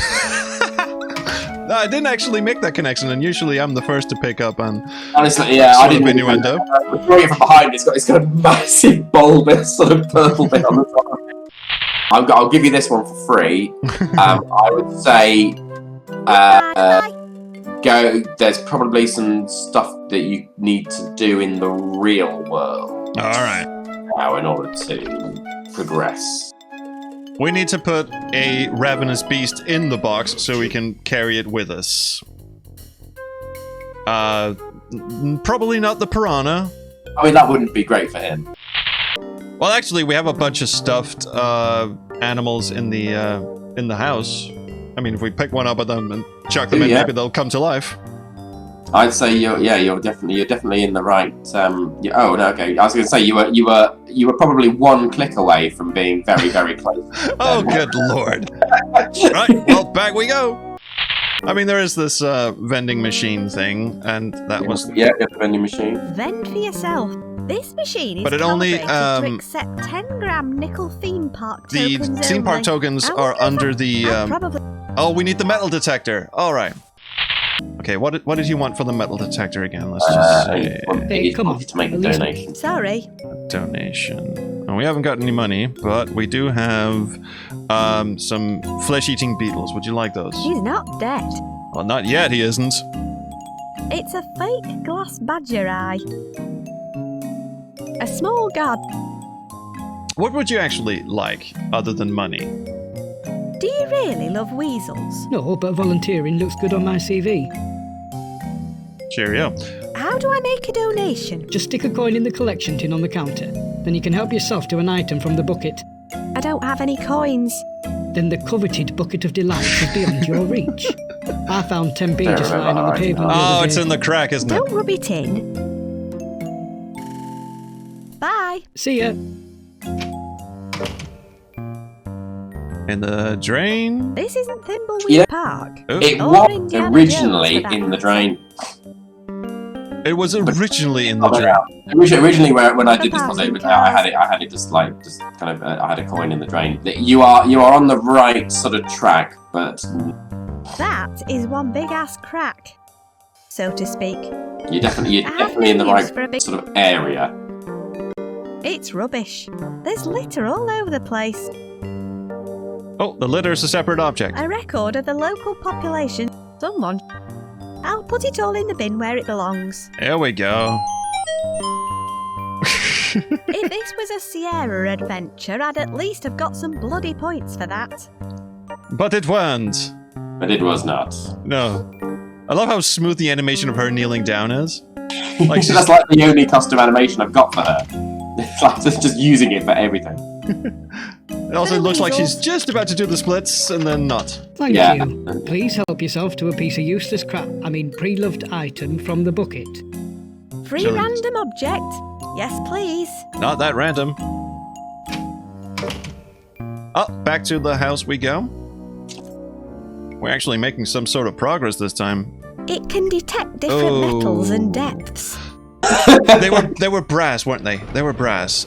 No, I didn't actually make that connection, and usually I'm the first to pick up on. Honestly, yeah, I didn't innuendo. Drawing it from behind, it's got a massive bulbous sort of purple bit on the top of it. I'll give you this one for free. I would say, go. There's probably some stuff that you need to do in the real world. All right. Now, in order to progress. We need to put a ravenous beast in the box so we can carry it with us. Probably not the piranha. I mean, that wouldn't be great for him. Well, actually, we have a bunch of stuffed animals in the house. I mean, if we pick one up of them and chuck them in, maybe they'll come to life. I'd say you're definitely in the right. Oh no, okay. I was going to say you were probably one click away from being very, very close. Oh, good lord! Right, well, back we go. I mean, there is this vending machine thing, and that was the vending machine. Vend for yourself. This machine is but it only to accept 10-gram nickel theme park the tokens. theme park tokens are under the. Probably. Oh, we need the metal detector. All right. Okay, what did you want for the metal detector again? Let's just say... Come on, to make a donation. Sorry. Donation. Oh, we haven't got any money, but we do have some flesh-eating beetles. Would you like those? He's not dead. Well, not yet, he isn't. It's a fake glass badger eye. A small guard. What would you actually like, other than money? Do you really love weasels? No, but volunteering looks good on my CV. Cheerio. How do I make a donation? Just stick a coin in the collection tin on the counter. Then you can help yourself to an item from the bucket. I don't have any coins. Then the coveted bucket of delights is beyond your reach. I found 10 pages lying on the pavement. Oh, it's in the crack, isn't it? Don't rub it in. Bye. See ya. In the drain? This isn't Thimbleweed Park. It Or was Indiana originally Jones, for that in the drain. It was originally in the drain. Originally, when I did this, I had it just kind of I had a coin in the drain. You are on the right sort of track, but That is one big ass crack, so to speak. you're definitely in the right sort of area. It's rubbish. There's litter all over the place. Oh, the litter is a separate object. A record of the local population. Someone. I'll put it all in the bin where it belongs. There we go. If this was a Sierra adventure, I'd at least have got some bloody points for that. But it weren't. But it was not. No. I love how smooth the animation of her kneeling down is. Like That's like the only custom animation I've got for her. It's like just using it for everything. It also For the looks like she's weasels. just about to do the splits and then not. Thank Yeah. you. Please help yourself to a piece of useless pre-loved item from the bucket. Free Sure. random object. Yes, please. Not that random. Oh, back to the house we go. We're actually making some sort of progress this time. It can detect different metals and depths. They were brass, weren't they? They were brass.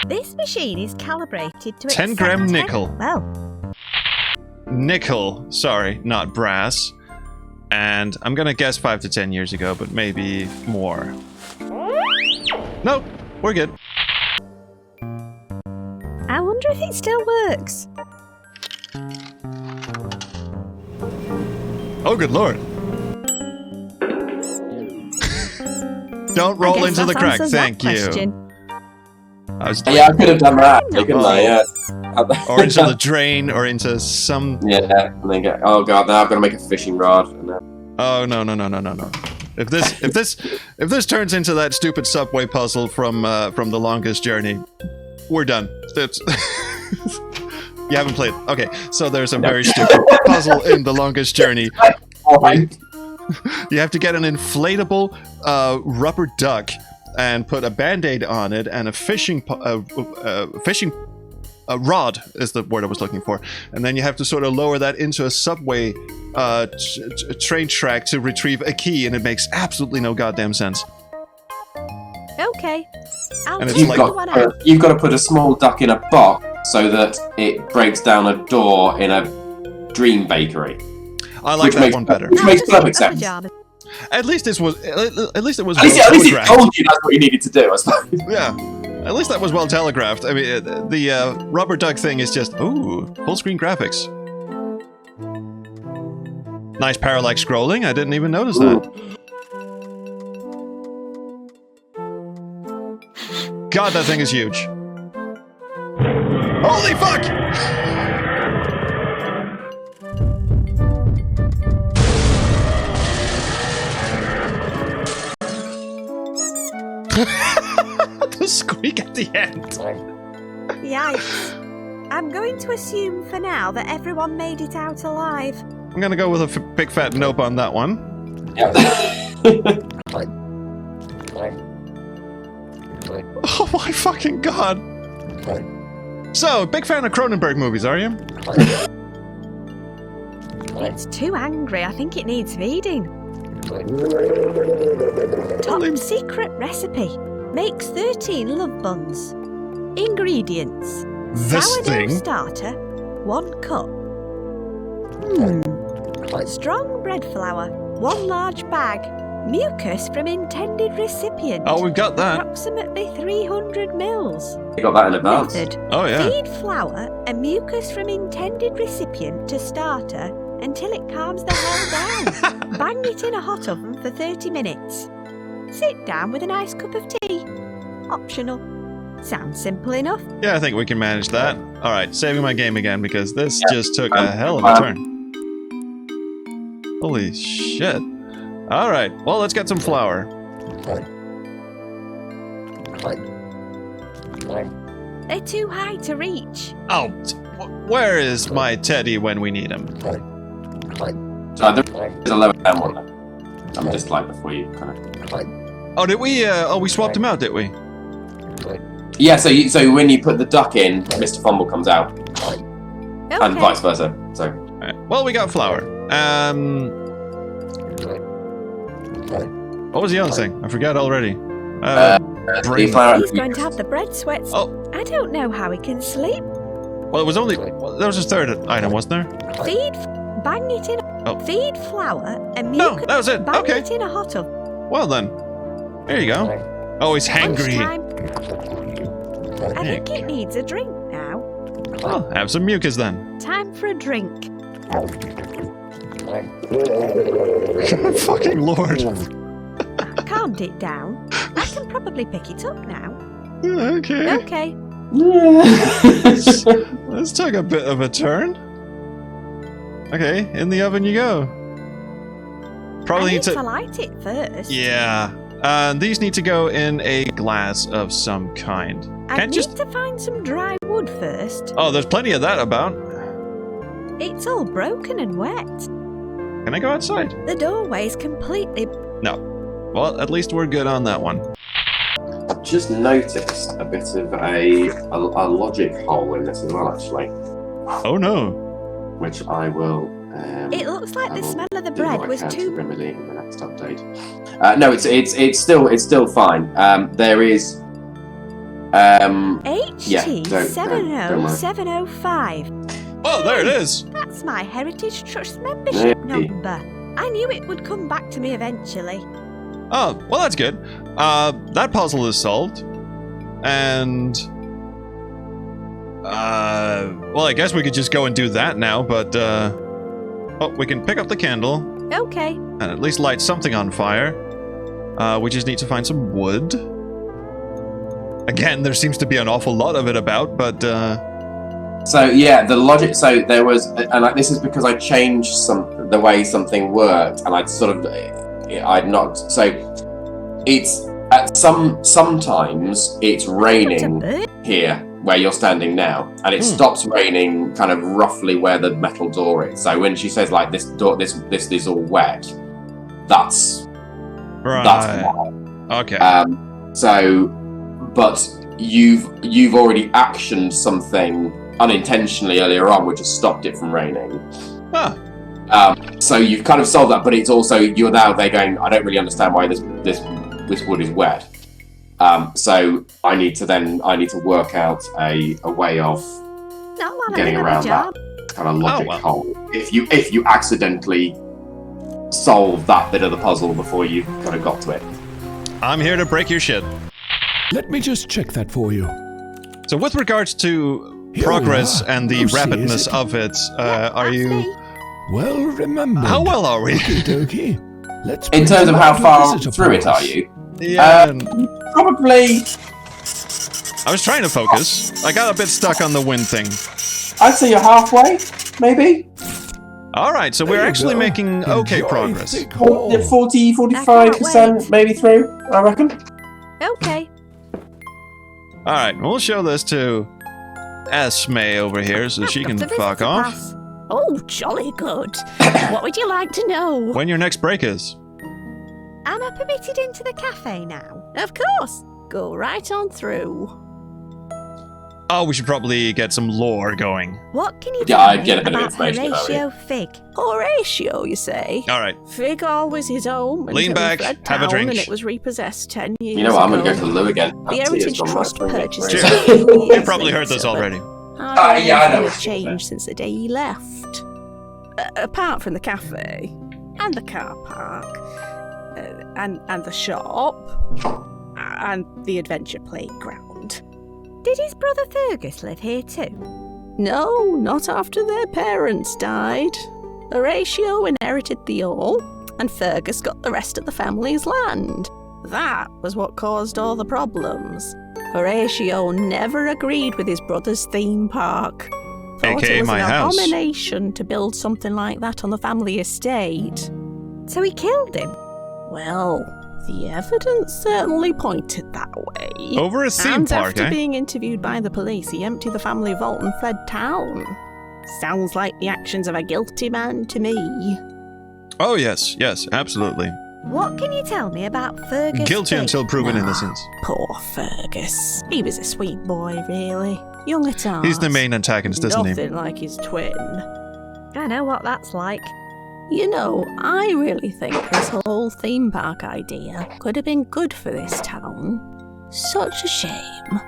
This machine is calibrated to 10 accept gram nickel. Well, Nickel. Sorry, not brass. And I'm gonna guess 5 to 10 years ago, but maybe more. Nope, we're good. I wonder if it still works. Oh, good lord. Don't roll I guess into the that crack, answers that thank you. question. I was Yeah, I could have done that. Couldn't I? Yeah. or into the drain, or into some. Yeah, and then go, oh god, now I've got to make a fishing rod. And Oh no. If this turns into that stupid subway puzzle from The Longest Journey, we're done. That's you haven't played. Okay, so there's a very stupid puzzle in The Longest Journey. You have to get an inflatable rubber duck and put a band-aid on it and a fishing rod is the word I was looking for, and then you have to sort of lower that into a subway train track to retrieve a key, and it makes absolutely no goddamn sense. Okay. I'll And it's take like- one out. you've got to put a small duck in a box so that it breaks down a door in a dream bakery. I like that one better. Which makes perfect sense. At least it was well At least it telegraphed. told you that's what you needed to do, I suppose. Yeah, at least that was well telegraphed. I mean, the rubber duck thing is just full screen graphics. Nice parallax scrolling. I didn't even notice that. God, that thing is huge. Holy fuck! The squeak at the end. Yikes. I'm going to assume for now that everyone made it out alive. I'm gonna go with a big fat nope on that one. Oh my fucking god. So, big fan of Cronenberg movies, are you? It's too angry. I think it needs feeding. Top secret recipe. Makes 13 love buns. Ingredients. This Sourdough thing? starter, 1 cup. Strong bread flour, 1 large bag. Mucus from intended recipient. Oh, we've got that. Approximately 300 mils. You got that in advance. Method. Oh, yeah. Feed flour and mucus from intended recipient to starter until it calms the hell down. Bang it in a hot oven for 30 minutes. Sit down with a nice cup of tea. Optional. Sounds simple enough. Yeah, I think we can manage that. Alright, saving my game again because this just took a hell of a turn. Holy shit. Alright, well, let's get some flour. They're too high to reach. Oh, where is my teddy when we need him? So there's a level down one there. I'm just like before you kind of. Oh, did we? We swapped him out, did we? Yeah, so when you put the duck in, Mr. Fumble comes out, and vice versa. So. Alright, well, we got flour. What was the other thing? I forgot already. Brain. He's going to have the bread sweats. Oh. I don't know how he can sleep. Well, it was only... There was a third item, wasn't there? Feed, bang it in. Oh. Feed flour and No, mucus. that was it. Bang Okay. it in a hot oven. Well then. There you go. Oh, he's hangry. Lunchtime. I think it needs a drink now. Well, have some mucus then. Time for a drink. Fucking lord. Calmed it down. I can probably pick it up now. Okay. Okay. Let's take a bit of a turn. Okay, in the oven you go. Probably I need need to... to light it first. Yeah. These need to go in a glass of some kind. I Can't need just... to find some dry wood. wood first. Oh, there's plenty of that about. It's all broken and wet. Can I go outside? The doorway's completely... No. Well, at least we're good on that one. I've just noticed a bit of a logic hole in this as well, actually. Oh no. Which I will... It looks like the smell of the bread was too... remedy in the next update. No, it's still fine. There is... HT 70705. Oh, there it is. That's my Heritage Trust membership number. I knew it would come back to me eventually. Oh, well, that's good. That puzzle is solved. And... well, I guess we could just go and do that now, but, oh, we can pick up the candle. Okay. And at least light something on fire. We just need to find some wood. Again, there seems to be an awful lot of it about, but, So, yeah, the logic... So, there was... And this is because I changed the way something worked, and I'd sort of... I'd not... So, it's... Sometimes it's raining here, where you're standing now, and it stops raining kind of roughly where the metal door is. So when she says, like, this is all wet, that's... Right. That's why. Okay. So... But you've already actioned something unintentionally earlier on, which has stopped it from raining. Ah. So you've kind of solved that, but it's also you're now there going, I don't really understand why this wood is wet. So I need to work out a way of getting around that kind of logic hole. If you accidentally solve that bit of the puzzle before you kind of got to it. I'm here to break your shit. Let me just check that for you. So with regards to progress and the rapidness of it, are you... Well remembered. How well are we? Okie dokie. Let's in terms of how far through it are you? Yeah. Probably... I was trying to focus. I got a bit stuck on the wind thing. I'd say you're halfway, maybe? Alright, so we're actually making okay progress. 40-45% maybe through, I reckon. Okay. Alright, we'll show this to Esme over here so she can fuck off. Oh, jolly good. What would you like to know? When your next break is. Am I permitted into the cafe now? Of course. Go right on through. Oh, we should probably get some lore going. What can you tell me about Horatio Fig? Horatio, you say? Alright. Fig always his home. Lean back, have a drink. And it was repossessed 10 years ago. You know what, I'm going to go to the loo again. The Heritage Trust purchased it. You've probably heard this already. Yeah, I know. It's changed since the day he left. Apart from the cafe, and the car park, and the shop, and the adventure playground. Did his brother Fergus live here too? No, not after their parents died. Horatio inherited the all, and Fergus got the rest of the family's land. That was what caused all the problems. Horatio never agreed with his brother's theme park. Thought AKA it was my an house. abomination to build something like that on the family estate. So he killed him? Well, the evidence certainly pointed that way. Over a theme and park, after eh? being interviewed by the police, he emptied the family vault and fled town. Sounds like the actions of a guilty man to me. Oh, yes, absolutely. What can you tell me about Fergus? Guilty until proven innocent. Poor Fergus. He was a sweet boy, really. Young at heart. He's the main antagonist, isn't he? Nothing like his twin. I know what that's like. You know, I really think this whole theme park idea could have been good for this town. Such a shame.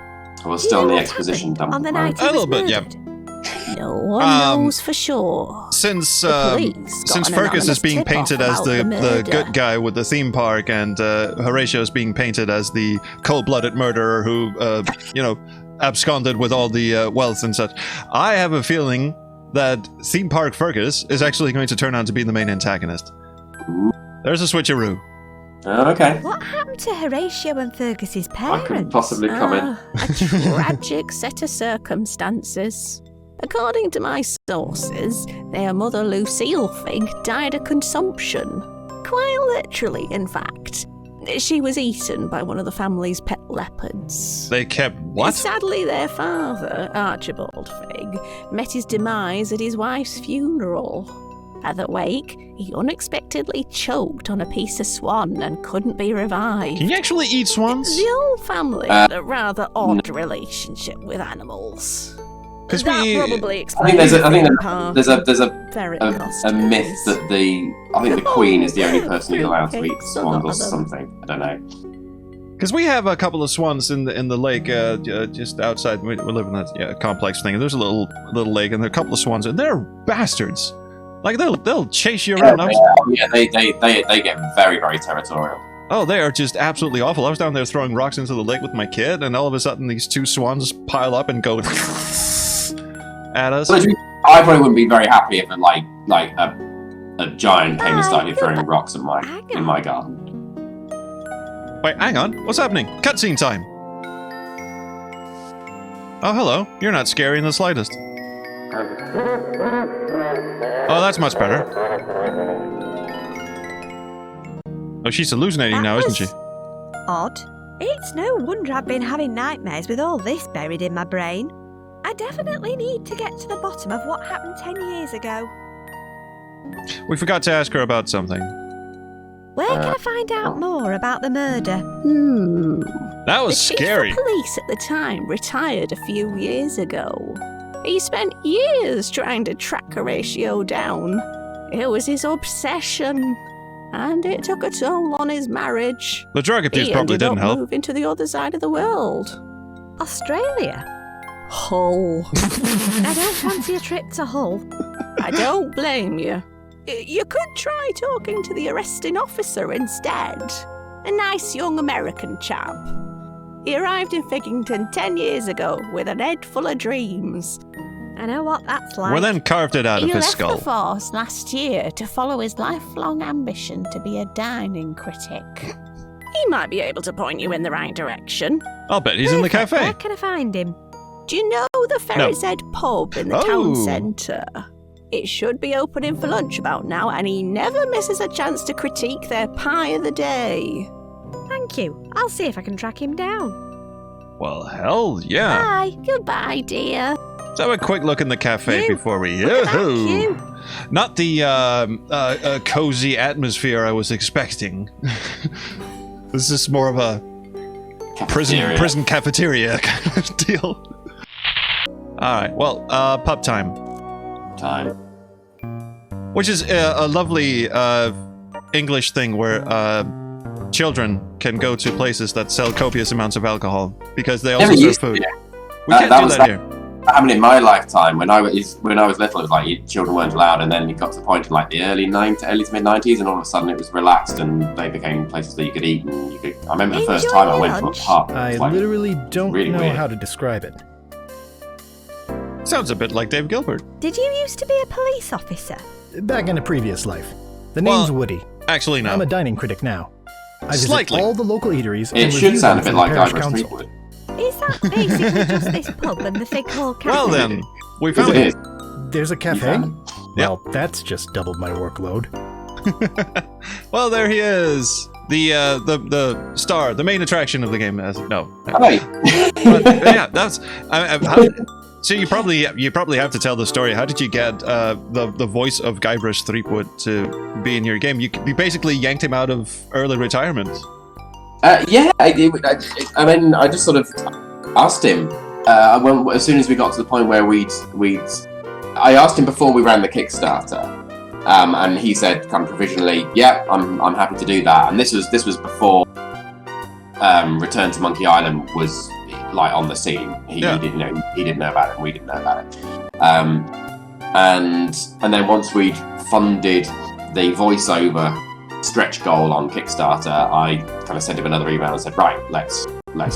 We're still in the exposition dump. On the night A little bit, yeah. No one knows for sure. Since police got an Fergus is anonymous being tip-off painted as about the murder. good guy with the theme park, and Horatio is being painted as the cold-blooded murderer who, absconded with all the wealth and such, I have a feeling that Theme Park Fergus is actually going to turn out to be the main antagonist. There's a switcheroo. Okay. What happened to Horatio and Fergus's parents? I couldn't possibly comment. A tragic set of circumstances. According to my sources, their mother Lucille Fig died of consumption. Quite literally, in fact. She was eaten by one of the family's pet leopards. They kept what? Sadly, their father, Archibald Figg, met his demise at his wife's funeral. At the wake, he unexpectedly choked on a piece of swan and couldn't be revived. Can you actually eat swans? The old family had a rather odd relationship with animals. Because that we... probably I explains think there's a ferret myth costumes. that the Queen is the only person who's allowed to eat swans or something. I don't know. Because we have a couple of swans in the lake just outside. We live in that complex thing. And there's a little lake, and there are a couple of swans, and they're bastards. Like they'll chase you around. They get very, very territorial. Oh, they are just absolutely awful. I was down there throwing rocks into the lake with my kid, and all of a sudden these two swans pile up and go at us. I probably wouldn't be very happy if a giant came and started throwing rocks at in my garden. Wait, hang on. What's happening? Cutscene time. Oh, hello. You're not scary in the slightest. Oh, that's much better. Oh, she's hallucinating now, isn't she? Odd. It's no wonder I've been having nightmares with all this buried in my brain. I definitely need to get to the bottom of what happened 10 years ago. We forgot to ask her about something. Where can I find out more about the murder? That was scary. The chief of police at the time retired a few years ago. He spent years trying to track Horatio down. It was his obsession, and it took a toll on his marriage. The drug abuse probably didn't help. Moving to the other side of the world. Australia? Hull. I don't fancy a trip to Hull. I don't blame you. You could try talking to the arresting officer instead. A nice young American chap. He arrived in Figgington 10 years ago with an head full of dreams. I know what that's like. Well, then carved it out of He his left skull. the force last year to follow his lifelong ambition to be a dining critic. He might be able to point you in the right direction. I'll bet he's in the cafe. Where can I find him? Do you know the Ferret's Head pub in the town centre? It should be opening for lunch about now, and he never misses a chance to critique their pie of the day. Thank you. I'll see if I can track him down. Well, hell yeah. Bye. Goodbye, dear. Let's have a quick look in the cafe before we... Thank you. Not the cozy atmosphere I was expecting. This is more of a prison cafeteria kind of deal. Alright, well, pub time. Which is a lovely English thing where children can go to places that sell copious amounts of alcohol because they also serve food. We can't do that here. That happened in my lifetime. When I was little, it was like children weren't allowed, and then it got to the point in like the early to mid 90s, and all of a sudden it was relaxed, and they became places that you could eat. And you could. I remember the first time I went to a pub. I literally don't really know weird. how to describe it. Sounds a bit like Dave Gilbert. Did you used to be a police officer? Back in a previous life. The name's Woody. Actually, no. I'm a dining critic now. I visit Slightly. all the local eateries. It and should review sound a them bit for the like parish Guybrush council. Threepwood. Is that basically just this pub and the Fig Hall Cafe? Well then, we found it. There's a cafe? Yep. Well, that's just doubled my workload. Well, there he is. The star, the main attraction of the game. No. Hi. But, yeah, that's... So you probably have to tell the story. How did you get the voice of Guybrush Threepwood to be in your game? You basically yanked him out of early retirement. Yeah, I mean, I just sort of asked him as soon as we got to the point where I asked him before we ran the Kickstarter, and he said, kind of provisionally, "Yeah, I'm happy to do that." And this was before Return to Monkey Island was like on the scene. He didn't know about it, and we didn't know about it. And then once we'd funded the voiceover stretch goal on Kickstarter, I kind of sent him another email and said, "Right, let's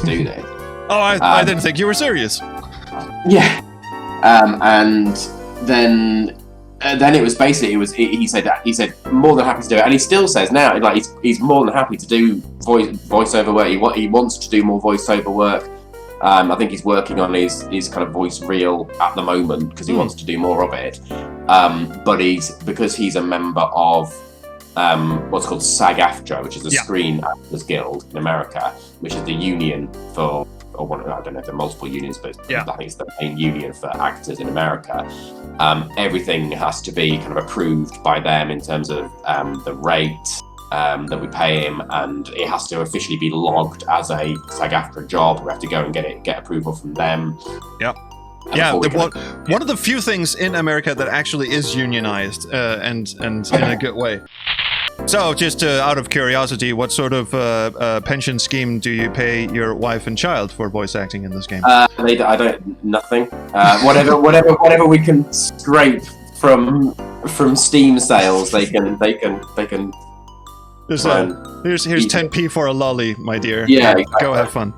do this." Oh, I didn't think you were serious. Yeah. And then it was basically he said more than happy to do it, and he still says now like he's more than happy to do voiceover work. He wants to do more voiceover work. I think he's working on his kind of voice reel at the moment because he wants to do more of it. But because he's a member of what's called SAG-AFTRA, which is the Screen Actors Guild in America, which is the union for, or one, I don't know if there are multiple unions, but I think it's the main union for actors in America. Everything has to be kind of approved by them in terms of the rate that we pay him, and it has to officially be logged as a SAG-AFTRA job. We have to go and get approval from them. Yep. Yeah, one of the few things in America that actually is unionized, and in a good way. So, just out of curiosity, what sort of pension scheme do you pay your wife and child for voice acting in this game? Nothing. Whatever we can scrape from Steam sales, they can. Here's 10p for a lolly, my dear. Yeah, exactly. Go have fun.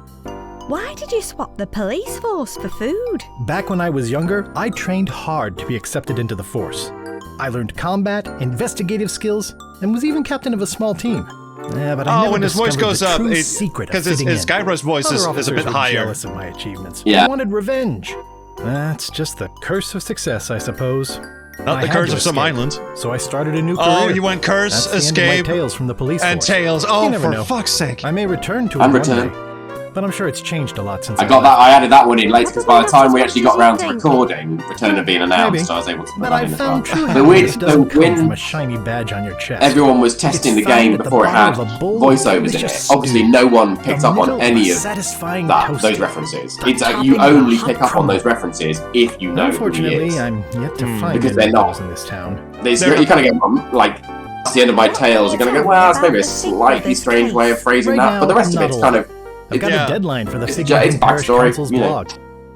Why did you swap the police force for food? Back when I was younger, I trained hard to be accepted into the force. I learned combat, investigative skills, and was even captain of a small team. But I never when his voice goes up, because his Guybrush's voice is a bit higher. Jealous of my achievements. Yeah. They wanted revenge. That's just the curse of success, I suppose. Not the curse of some island. So I started a new career. Oh, you went curse, That's escape, the end of my tales from the police and force. Tails. You Oh, never for know. fuck's sake! I may return to it And one return. day, but I'm sure it's changed a lot since I added that one in later because by the time we actually got around to recording, Return had been announced, Maybe. so I was able to put But that I in as found well. true The happiness weird, doesn't come from when a shiny badge on your chest. everyone was testing the It's found game at the before it had bottom of a bowl voiceovers with in it, just obviously stew. no one picked The up on middle any was of satisfying those toasted. references. The It's topping you was only hot pick up on crumble. those references if you know who he Unfortunately, is. I'm yet to find Because any they're of not. those in this town. You kind of go, like, that's the end of my tales. You're going to go, well, that's maybe a slightly strange way of phrasing Right that. now, But the rest of not it's a kind lot. of... I've got Yeah. a deadline for the It's Sigmund Parish backstory, Council's you know. blog.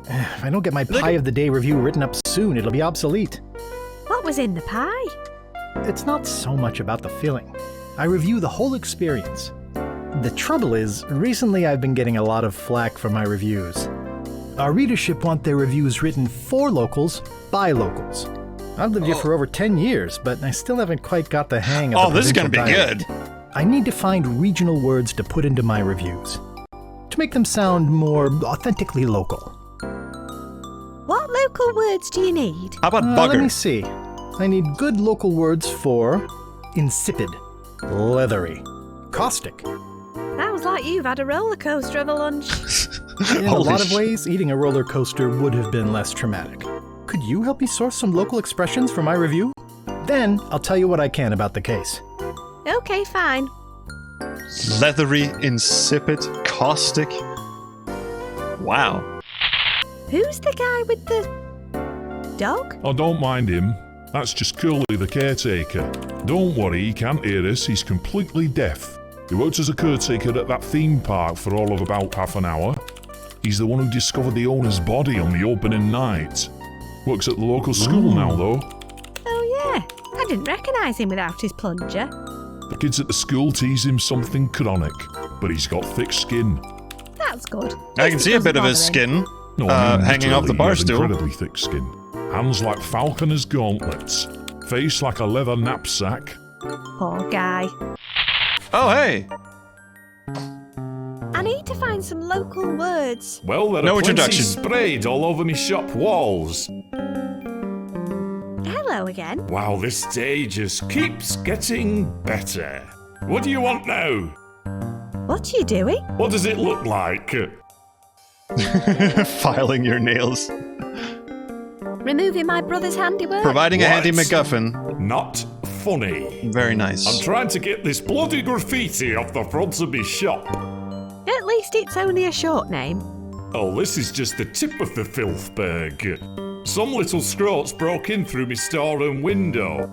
If I don't get my Pie of the Day review written up soon, it'll be obsolete. What was in the pie? It's not so much about the filling. I review the whole experience. The trouble is, recently I've been getting a lot of flack for my reviews. Our readership want their reviews written for locals, by locals. I've lived here for over 10 years, but I still haven't quite got the hang of the this is gonna provincial be dialect. good. I need to find regional words to put into my reviews, to make them sound more authentically local. What local words do you need? How about Let me bugger? see. I need good local words for insipid, leathery, caustic. Sounds like you've had a roller coaster of a lunch. In a lot of ways, eating a roller coaster would have been less traumatic. Could you help me source some local expressions for my review? Then I'll tell you what I can about the case. Okay, fine. Leathery, insipid, caustic. Wow. Who's the guy with the dog? Oh, don't mind him. That's just Curly the caretaker. Don't worry, he can't hear us. He's completely deaf. He worked as a caretaker at that theme park for all of about half an hour. He's the one who discovered the owner's body on the opening night. Works at the local school now, though. Oh yeah, I didn't recognise him without his plunger. The kids at the school tease him something chronic, but he's got thick skin. That's good. I can see a bit of his skin No, I mean, hanging off the literally, bar he has stool. incredibly thick skin. Hands like falconer's gauntlets. Face like a leather knapsack. Poor guy. Oh, hey. I need to find some local words. Well, there No are plenty introduction. sprayed all over me shop walls. Hello again. Wow, this stage just keeps getting better. What do you want now? What are you doing? What does it look like? Filing your nails. Removing my brother's handiwork? Providing a handy What? MacGuffin. Not funny. Very nice. I'm trying to get this bloody graffiti off the front of my shop. At least it's only a short name. Oh, this is just the tip of the filthberg. Some little scroats broke in through my storeroom window.